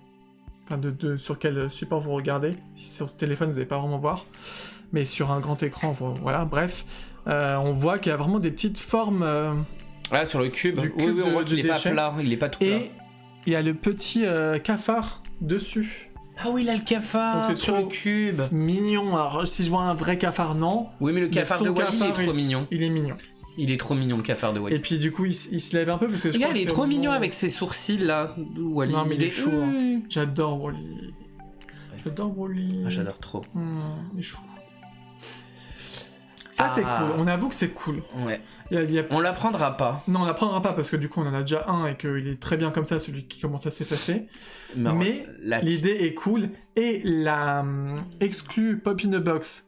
Enfin, sur quel support vous regardez. Si sur ce téléphone, vous n'allez pas vraiment voir. Mais sur un grand écran, voilà, bref. On voit qu'il y a vraiment des petites formes. Ah, sur le cube. Du Oui, cube oui, on voit de qu'il est pas déchets. plat. Il est pas tout plat. Et il y a le petit cafard dessus. Ah oui, il a le cafard Donc c'est sur trop- le cube. Mignon. Alors, si je vois un vrai cafard, non. Oui, mais le Mais cafard son de Wally, il est cafard, trop mignon. Il est mignon. Il est trop mignon, le cafard de Wally. Et puis, du coup, il se lève un peu parce que je Regarde, crois il est que trop c'est au mignon moment- avec ses sourcils là. Wally. Non, mais il est chou, hein. Mmh. J'adore Wally. J'adore Wally. Ah, j'adore trop. Il est chou. Ça, c'est Ah. cool. On avoue que c'est cool. Ouais. Il y a- On la prendra pas. Non, on l'apprendra pas parce que du coup, on en a déjà un et qu'il est très bien comme ça, celui qui commence à s'effacer. Mais la... l'idée est cool. Et la exclue Pop in a Box,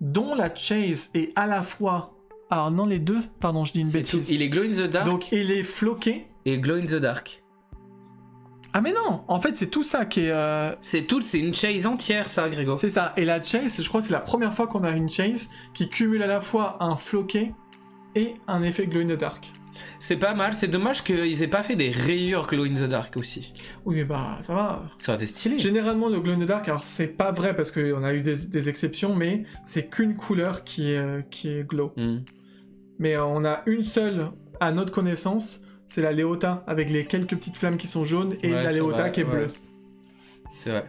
dont la chase est à la fois... Alors non, les deux, pardon, je dis une c'est tout. bêtise. Il est glow in the dark Donc il est floqué. et glow in the dark. Ah mais non, en fait c'est tout ça qui est... C'est une chase entière, ça, Grégo. C'est ça. Et la chase, je crois que c'est la première fois qu'on a une chase qui cumule à la fois un floqué et un effet glow in the dark. C'est pas mal, c'est dommage qu'ils aient pas fait des rayures glow in the dark aussi. Oui, bah ça va. Ça aurait été stylé. Généralement, le glow in the dark, alors c'est pas vrai parce qu'on a eu des exceptions, mais c'est qu'une couleur qui est glow. Hmm. Mais on a une seule à notre connaissance, c'est la Léota avec les quelques petites flammes qui sont jaunes et Ouais, la c'est Léota vrai, qui est bleue. ouais. C'est vrai.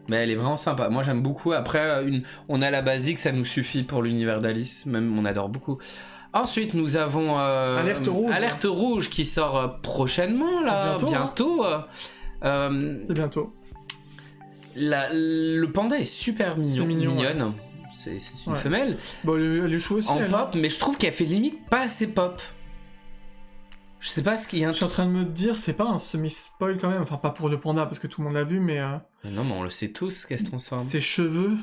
Mais elle est vraiment sympa. Moi j'aime beaucoup. Après, on a la basique, ça nous suffit pour l'univers d'Alice. Même on adore beaucoup. Ensuite, nous avons Alerte rouge. Alerte rouge qui sort prochainement là, C'est bientôt, C'est bientôt. Le panda est super C'est mignon, mignonne. C'est une Ouais. femelle Bon, elle est chou aussi, en elle. pop, mais je trouve qu'elle fait limite pas assez pop. Je sais pas ce qu'il y a. Je suis en train de me dire, c'est pas un semi-spoil quand même, enfin pas pour le panda parce que tout le monde l'a vu, mais Mais non, mais on le sait tous qu'elle se transforme. ses cheveux,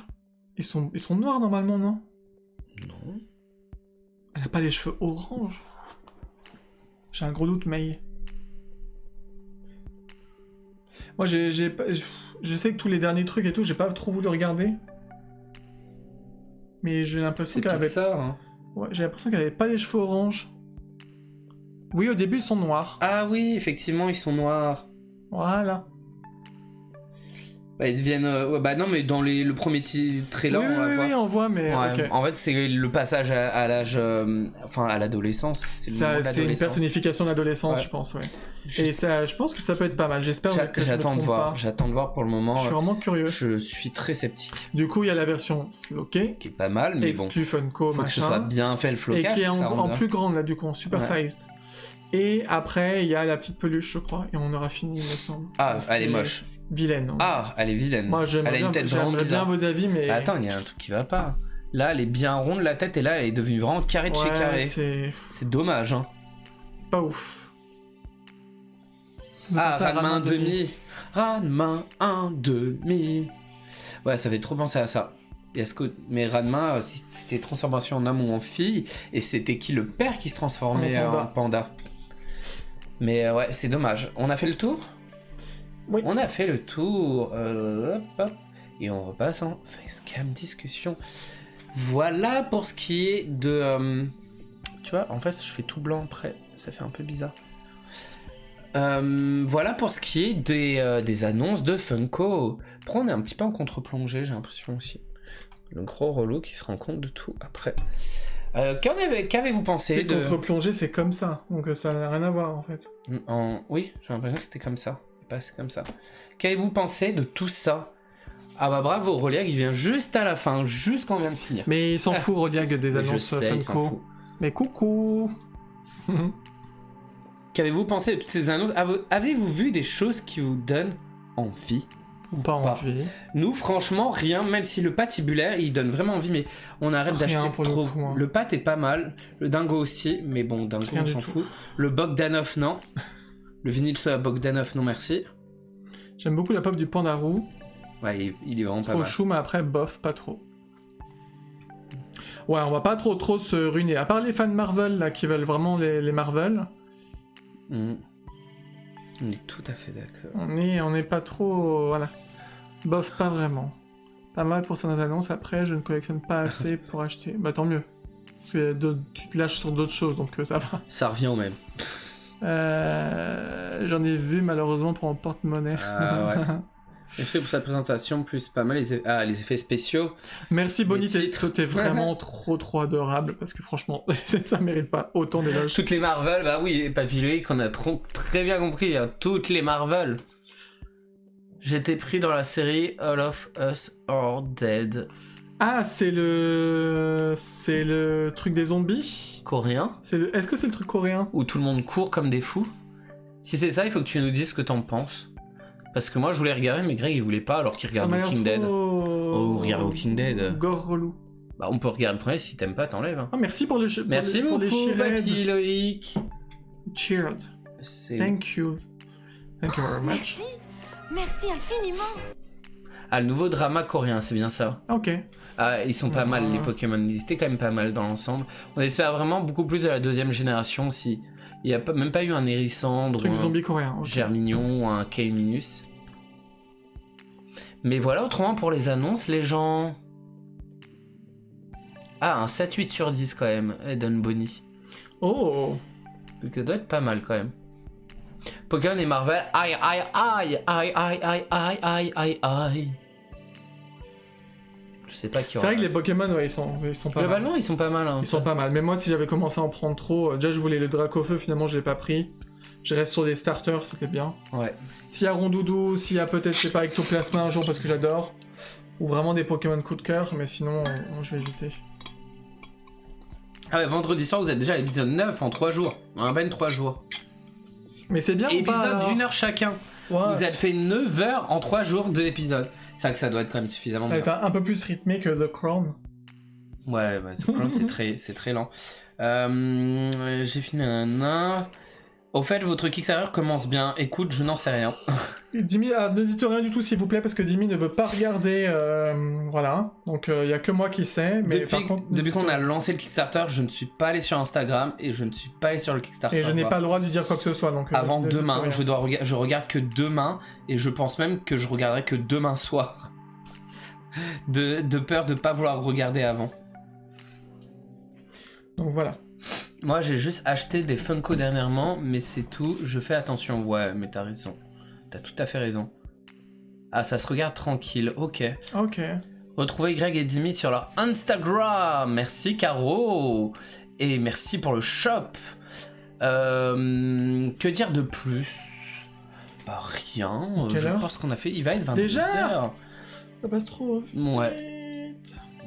ils sont noirs normalement, non? Non. Elle a pas les cheveux orange. J'ai un gros doute, May. Moi, je sais que tous les derniers trucs et tout, j'ai pas trop voulu regarder. Mais j'ai l'impression C'est qu'elle avait... Pixar, hein. Ouais, j'ai l'impression qu'elle avait pas les cheveux orange. Oui, au début, ils sont noirs. Ah oui, effectivement, ils sont noirs. Voilà. Bah, ils deviennent. Ouais, bah non, mais dans le premier trailer, oui, on la voit. oui, on voit, mais... Ouais, ok. en fait, c'est le passage à l'âge. Enfin, à l'adolescence. C'est le moment Ça, de c'est une l'adolescence. personnification de l'adolescence, Ouais. je pense, ouais. Je- Et ça, je pense que ça peut être pas mal. J'espère que je me J'attends de trompe voir. pas. J'attends de voir pour le moment. Je suis vraiment curieux. Je suis très sceptique. Du coup, il y a la version floquée, Qui est pas mal, mais bon. exclu Funko, Faut que ce machin, soit bien fait le et flocage. qui est pour que ça en rende bien. plus grande, là, du coup, en super Ouais. sized. Et après, il y a la petite peluche, je crois, et on aura fini, il me semble. Ah, elle est Et moche. Vilaine. hein. Ah, elle est vilaine. Moi, Elle a j'aimerais une bien, tête vraiment j'aimerais bien bizarre. vos avis, mais... Bah, attends, il y a un truc qui va pas. Là, elle est bien ronde la tête et là, elle est devenue vraiment carré de chez ouais, carré. c'est C'est dommage, hein. pas ouf. Ça me Ah, fait penser à Ranma Ranma 1,5. Ranma 1,5. Ouais, ça fait trop penser à ça. Mais Ranma, c'était transformation en homme ou en fille, et c'était qui le père qui se transformait En panda. en panda. Mais ouais, c'est dommage. On a fait le tour? Oui. On a fait le tour. Hop, hop. Et on repasse en facecam discussion. Voilà pour ce qui est de... Tu vois, en fait, je fais tout blanc après. Ça fait un peu bizarre. Voilà pour ce qui est des annonces de Funko. Après, on est un petit peu en contre-plongée, j'ai l'impression aussi. Le gros relou qui se rend compte de tout après. Qu'avez-vous pensé C'est de... contre-plongée, c'est comme ça. Donc ça n'a rien à voir, en fait. Oui, j'ai l'impression que c'était comme ça. Pas c'est comme ça. Qu'avez-vous pensé de tout ça? Ah bah bravo, Roliak, il vient juste à la fin, juste quand on vient de finir. Mais il s'en fout, Rodiag, des Mais annonces je sais, il s'en fout. Funko. Mais coucou. Qu'avez-vous pensé de toutes ces annonces? Avez-vous vu des choses qui vous donnent envie? Pas envie. Nous, franchement, rien, même si le patibulaire, il donne vraiment envie, mais on arrête Rien d'acheter pour le trop. coup, hein. Le pat est pas mal, le dingo aussi, mais bon, dingo, Rien on du s'en tout. fout. Le Bogdanov, non. Le vinyle soit Bogdanov, non merci. J'aime beaucoup la pop du Pandarou. Ouais, il est vraiment pas Trop mal. chou, mais après, bof, pas trop. Ouais, on va pas trop se ruiner. À part les fans Marvel, là, qui veulent vraiment les Marvel, Mhm. On est tout à fait d'accord. on est pas trop... Voilà. Bof, pas vraiment. Pas mal pour certaines annonces. Après, je ne collectionne pas assez pour acheter. Bah, tant mieux. Parce que tu te lâches sur d'autres choses, donc ça va. Ça revient au même. J'en ai vu, malheureusement, pour mon porte-monnaie. Ah ouais. Merci pour cette présentation, plus pas mal les effets spéciaux. Merci Bonnie, Les titres. t'es vraiment trop adorable, parce que franchement, ça mérite pas autant d'éloges. Toutes les Marvel, bah oui, Papy qu'on a très bien compris, hein, toutes les Marvel. J'étais pris dans la série All of Us Are Dead. Ah, c'est le truc des zombies. Coréen, Est-ce que c'est le truc coréen? où tout le monde court comme des fous. Si c'est ça, il faut que tu nous dises ce que t'en penses. Parce que moi, je voulais regarder, mais Greg, il voulait pas, alors qu'il regarde Ça m'a l'air Walking Dead. trop... Oh, regarde Walking Dead. Gore relou. Bah, on peut regarder le premier, si t'aimes pas, t'enlèves. Hein. Ah, merci pour, Merci pour beaucoup, les cheerheads. Papy Loïc. Cheered. C'est... Thank you. Thank you very much. Merci. Merci infiniment. Ah, le nouveau drama coréen, c'est bien ça. Ok. Ah, ils sont pas mal, les Pokémon. Ils étaient quand même pas mal dans l'ensemble. On espère vraiment beaucoup plus de la deuxième génération aussi. Il n'y a même pas eu un Hérissandre, Truc ou un zombie coréen. ok. Germignon, ou un K-Minus. Mais voilà, autrement pour les annonces, les gens... Ah, un 7-8 sur 10 quand même, Eden Bonnie. Oh. Donc ça doit être pas mal quand même. Pokémon et Marvel, aïe aïe aïe aïe aïe aïe aïe aïe aïe aïe. Je sais pas qui C'est aura. vrai que les Pokémon, ouais, ils sont pas mal. Globalement, ils sont pas mal. Hein, Ils sont pas mal. Mais moi, si j'avais commencé à en prendre trop, déjà je voulais le Dracofeu, finalement je l'ai pas pris. Je reste sur des starters, c'était bien. Ouais. S'il y a Rondoudou, s'il y a peut-être, je sais pas, Ectoplasma un jour parce que j'adore. Ou vraiment des Pokémon coup de cœur, mais sinon, je vais éviter. Ah ouais, vendredi soir, vous êtes déjà à l'épisode 9 en 3 jours. En à peine 3 jours. Mais c'est bien ou pas Épisode alors d'1 heure chacun. Ouais. Vous avez fait 9 heures en 3 jours de l'épisode. C'est vrai que ça doit être quand même suffisamment Ça va bien. être un peu plus rythmé que The Crown. Ouais, bah, c'est très lent. J'ai fini un. Au fait, votre Kickstarter commence bien. Écoute, je n'en sais rien. Dimi, ne dites rien du tout s'il vous plaît, parce que Dimi ne veut pas regarder. Voilà. Donc il y a que moi qui sais. Mais par contre, Depuis qu'on a lancé le Kickstarter, je ne suis pas allé sur Instagram et je ne suis pas allé sur le Kickstarter. Et je n'ai pas le droit de lui dire quoi que ce soit. Donc, Avant ne dites demain, rien. je regarde que demain et je pense même que je regarderai que demain soir. de peur de pas vouloir regarder avant. Donc voilà. Moi, j'ai juste acheté des Funko dernièrement, mais c'est tout. Je fais attention. Ouais, mais t'as raison. T'as tout à fait raison. Ah, ça se regarde tranquille. Ok. Ok. Retrouvez Greg et Dimi sur leur Instagram. Merci Caro. Et merci pour le shop. Que dire de plus? Bah rien. Quelle Je heure pense qu'on a fait. Il va être 22h. Déjà Ça passe trop vite. Ouais.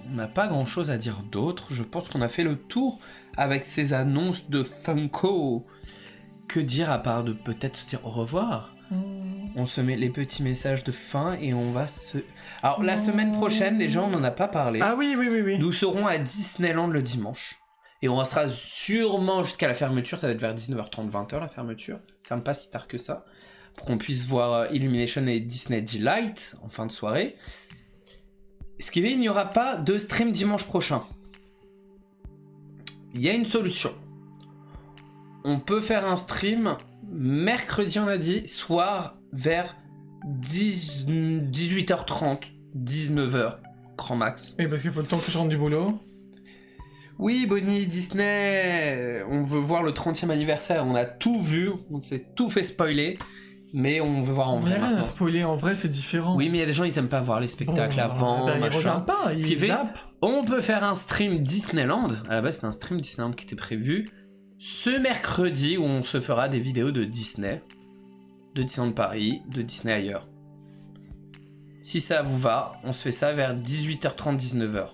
On n'a pas grand chose à dire d'autre. Je pense qu'on a fait le tour avec ces annonces de Funko. Que dire à part de peut-être se dire au revoir? On se met les petits messages de fin et on va se... Alors la semaine prochaine, les gens, on n'en a pas parlé. Ah oui, oui, oui, oui. Nous serons à Disneyland le dimanche. Et on restera sûrement jusqu'à la fermeture. Ça va être vers 19h30, 20h la fermeture. Ça me passe si tard que ça. Pour qu'on puisse voir Illumination et Disney Delight en fin de soirée. Ce qui fait qu'il n'y aura pas de stream dimanche prochain. Il y a une solution. On peut faire un stream mercredi, on a dit, soir vers 18h30, 19h, grand max. Oui, parce qu'il faut le temps que je rentre du boulot. Oui, Bonnie, Disney, on veut voir le 30e anniversaire, on a tout vu, on s'est tout fait spoiler, mais on veut voir en Il n'y vrai a rien à maintenant. spoiler, en vrai c'est différent. Oui, mais il y a des gens, ils aiment pas voir les spectacles Bon, avant, ben, ils machin. regardent pas, Ce qui ils fait- zappent. On peut faire un stream Disneyland. À la base, c'était un stream Disneyland qui était prévu ce mercredi où on se fera des vidéos de Disney, de Disneyland Paris, de Disney ailleurs. Si ça vous va, on se fait ça vers 18h30, 19h.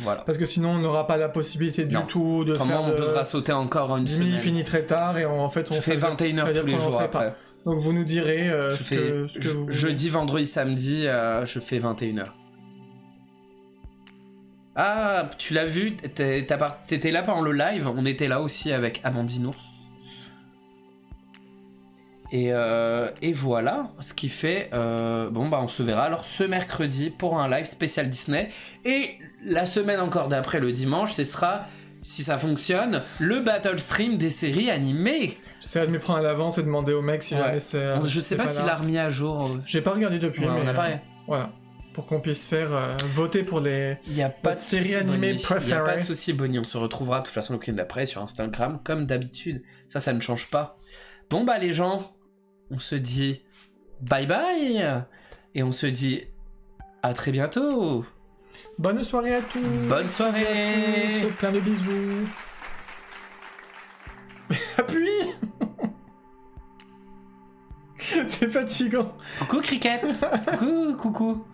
Voilà. Parce que sinon on n'aura pas la possibilité du Non. tout de Comment faire on devra sauter encore une Dimi semaine? finit très tard et en fait on Je fais ça veut dire 21h qu'on tous les en jours ferait pas. après. Donc vous nous direz Je ce fais que vous voulez. jeudi, vendredi, samedi, je fais 21h. Ah, tu l'as vu, t'étais là pendant le live, on était là aussi avec Amandine Ours. Et voilà, ce qui fait, bon bah on se verra alors ce mercredi pour un live spécial Disney. Et la semaine encore d'après, le dimanche, ce sera, si ça fonctionne, le battle stream des séries animées. J'essaierai de m'y prendre à l'avance et demander au mec si Ouais. jamais c'est... Je sais pas s'il là. a remis à jour. J'ai pas regardé depuis, Ouais, mais... on a parlé. Voilà. Pour qu'on puisse faire voter pour les... Il n'y a pas de série souci, animée Bonnie. Il n'y a préférée. pas de souci, Bonnie. On se retrouvera de toute façon le week-end d'après sur Instagram, comme d'habitude. Ça ne change pas. Bon, bah, les gens, on se dit bye bye. Et on se dit à très bientôt. Bonne soirée à tous. Bonne soirée. À tous. Plein de bisous. Appuie. C'est fatigant. Coucou, Cricket. Coucou.